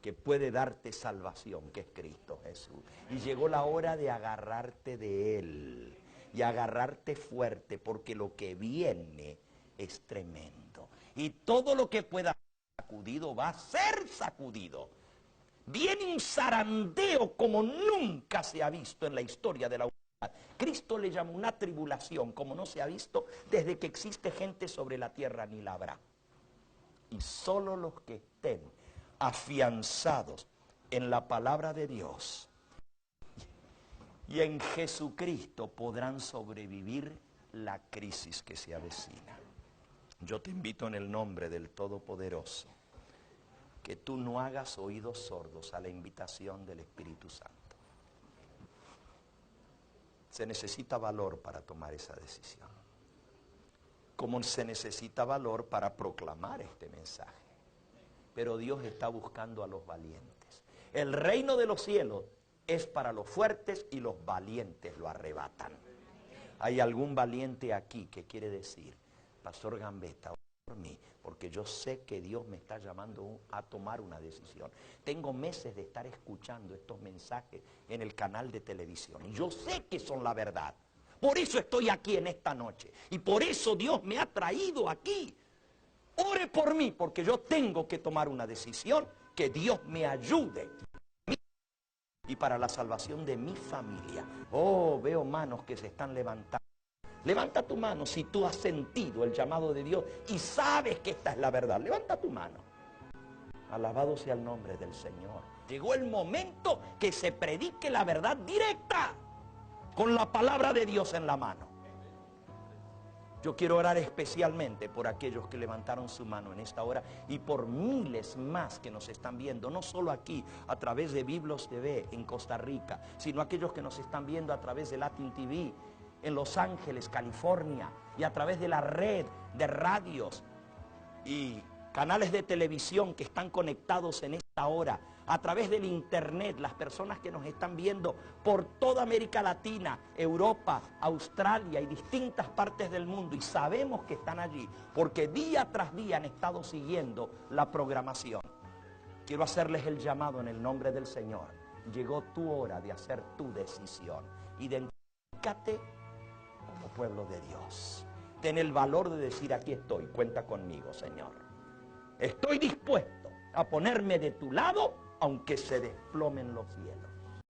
Speaker 1: que puede darte salvación, que es Cristo Jesús. Y llegó la hora de agarrarte de Él, y agarrarte fuerte, porque lo que viene es tremendo. Y todo lo que pueda ser sacudido va a ser sacudido. Viene un zarandeo como nunca se ha visto en la historia de la humanidad. Cristo le llamó una tribulación como no se ha visto desde que existe gente sobre la tierra, ni la habrá. Y solo los que estén afianzados en la palabra de Dios y en Jesucristo podrán sobrevivir la crisis que se avecina. Yo te invito en el nombre del Todopoderoso que tú no hagas oídos sordos a la invitación del Espíritu Santo. Se necesita valor para tomar esa decisión, como se necesita valor para proclamar este mensaje. Pero Dios está buscando a los valientes. El reino de los cielos es para los fuertes y los valientes lo arrebatan. ¿Hay algún valiente aquí que quiere decir: Pastor Gambetta, ora por mí, porque yo sé que Dios me está llamando a tomar una decisión? Tengo meses de estar escuchando estos mensajes en el canal de televisión y yo sé que son la verdad. Por eso estoy aquí en esta noche y por eso Dios me ha traído aquí. Ore por mí, porque yo tengo que tomar una decisión, que Dios me ayude. Y para la salvación de mi familia. Oh, veo manos que se están levantando. Levanta tu mano si tú has sentido el llamado de Dios y sabes que esta es la verdad. Levanta tu mano. Alabado sea el nombre del Señor. Llegó el momento que se predique la verdad directa, con la palabra de Dios en la mano. Yo quiero orar especialmente por aquellos que levantaron su mano en esta hora y por miles más que nos están viendo, no solo aquí a través de Biblos TV en Costa Rica, sino aquellos que nos están viendo a través de Latin TV en Los Ángeles, California, y a través de la red de radios y canales de televisión que están conectados en esta hora a través del internet, las personas que nos están viendo por toda América Latina, Europa, Australia y distintas partes del mundo, y sabemos que están allí porque día tras día han estado siguiendo la programación. Quiero hacerles el llamado en el nombre del Señor. Llegó tu hora de hacer tu decisión. Identifícate como pueblo de Dios. Ten el valor de decir: aquí estoy, cuenta conmigo, Señor. Estoy dispuesto a ponerme de tu lado, aunque se desplomen los cielos.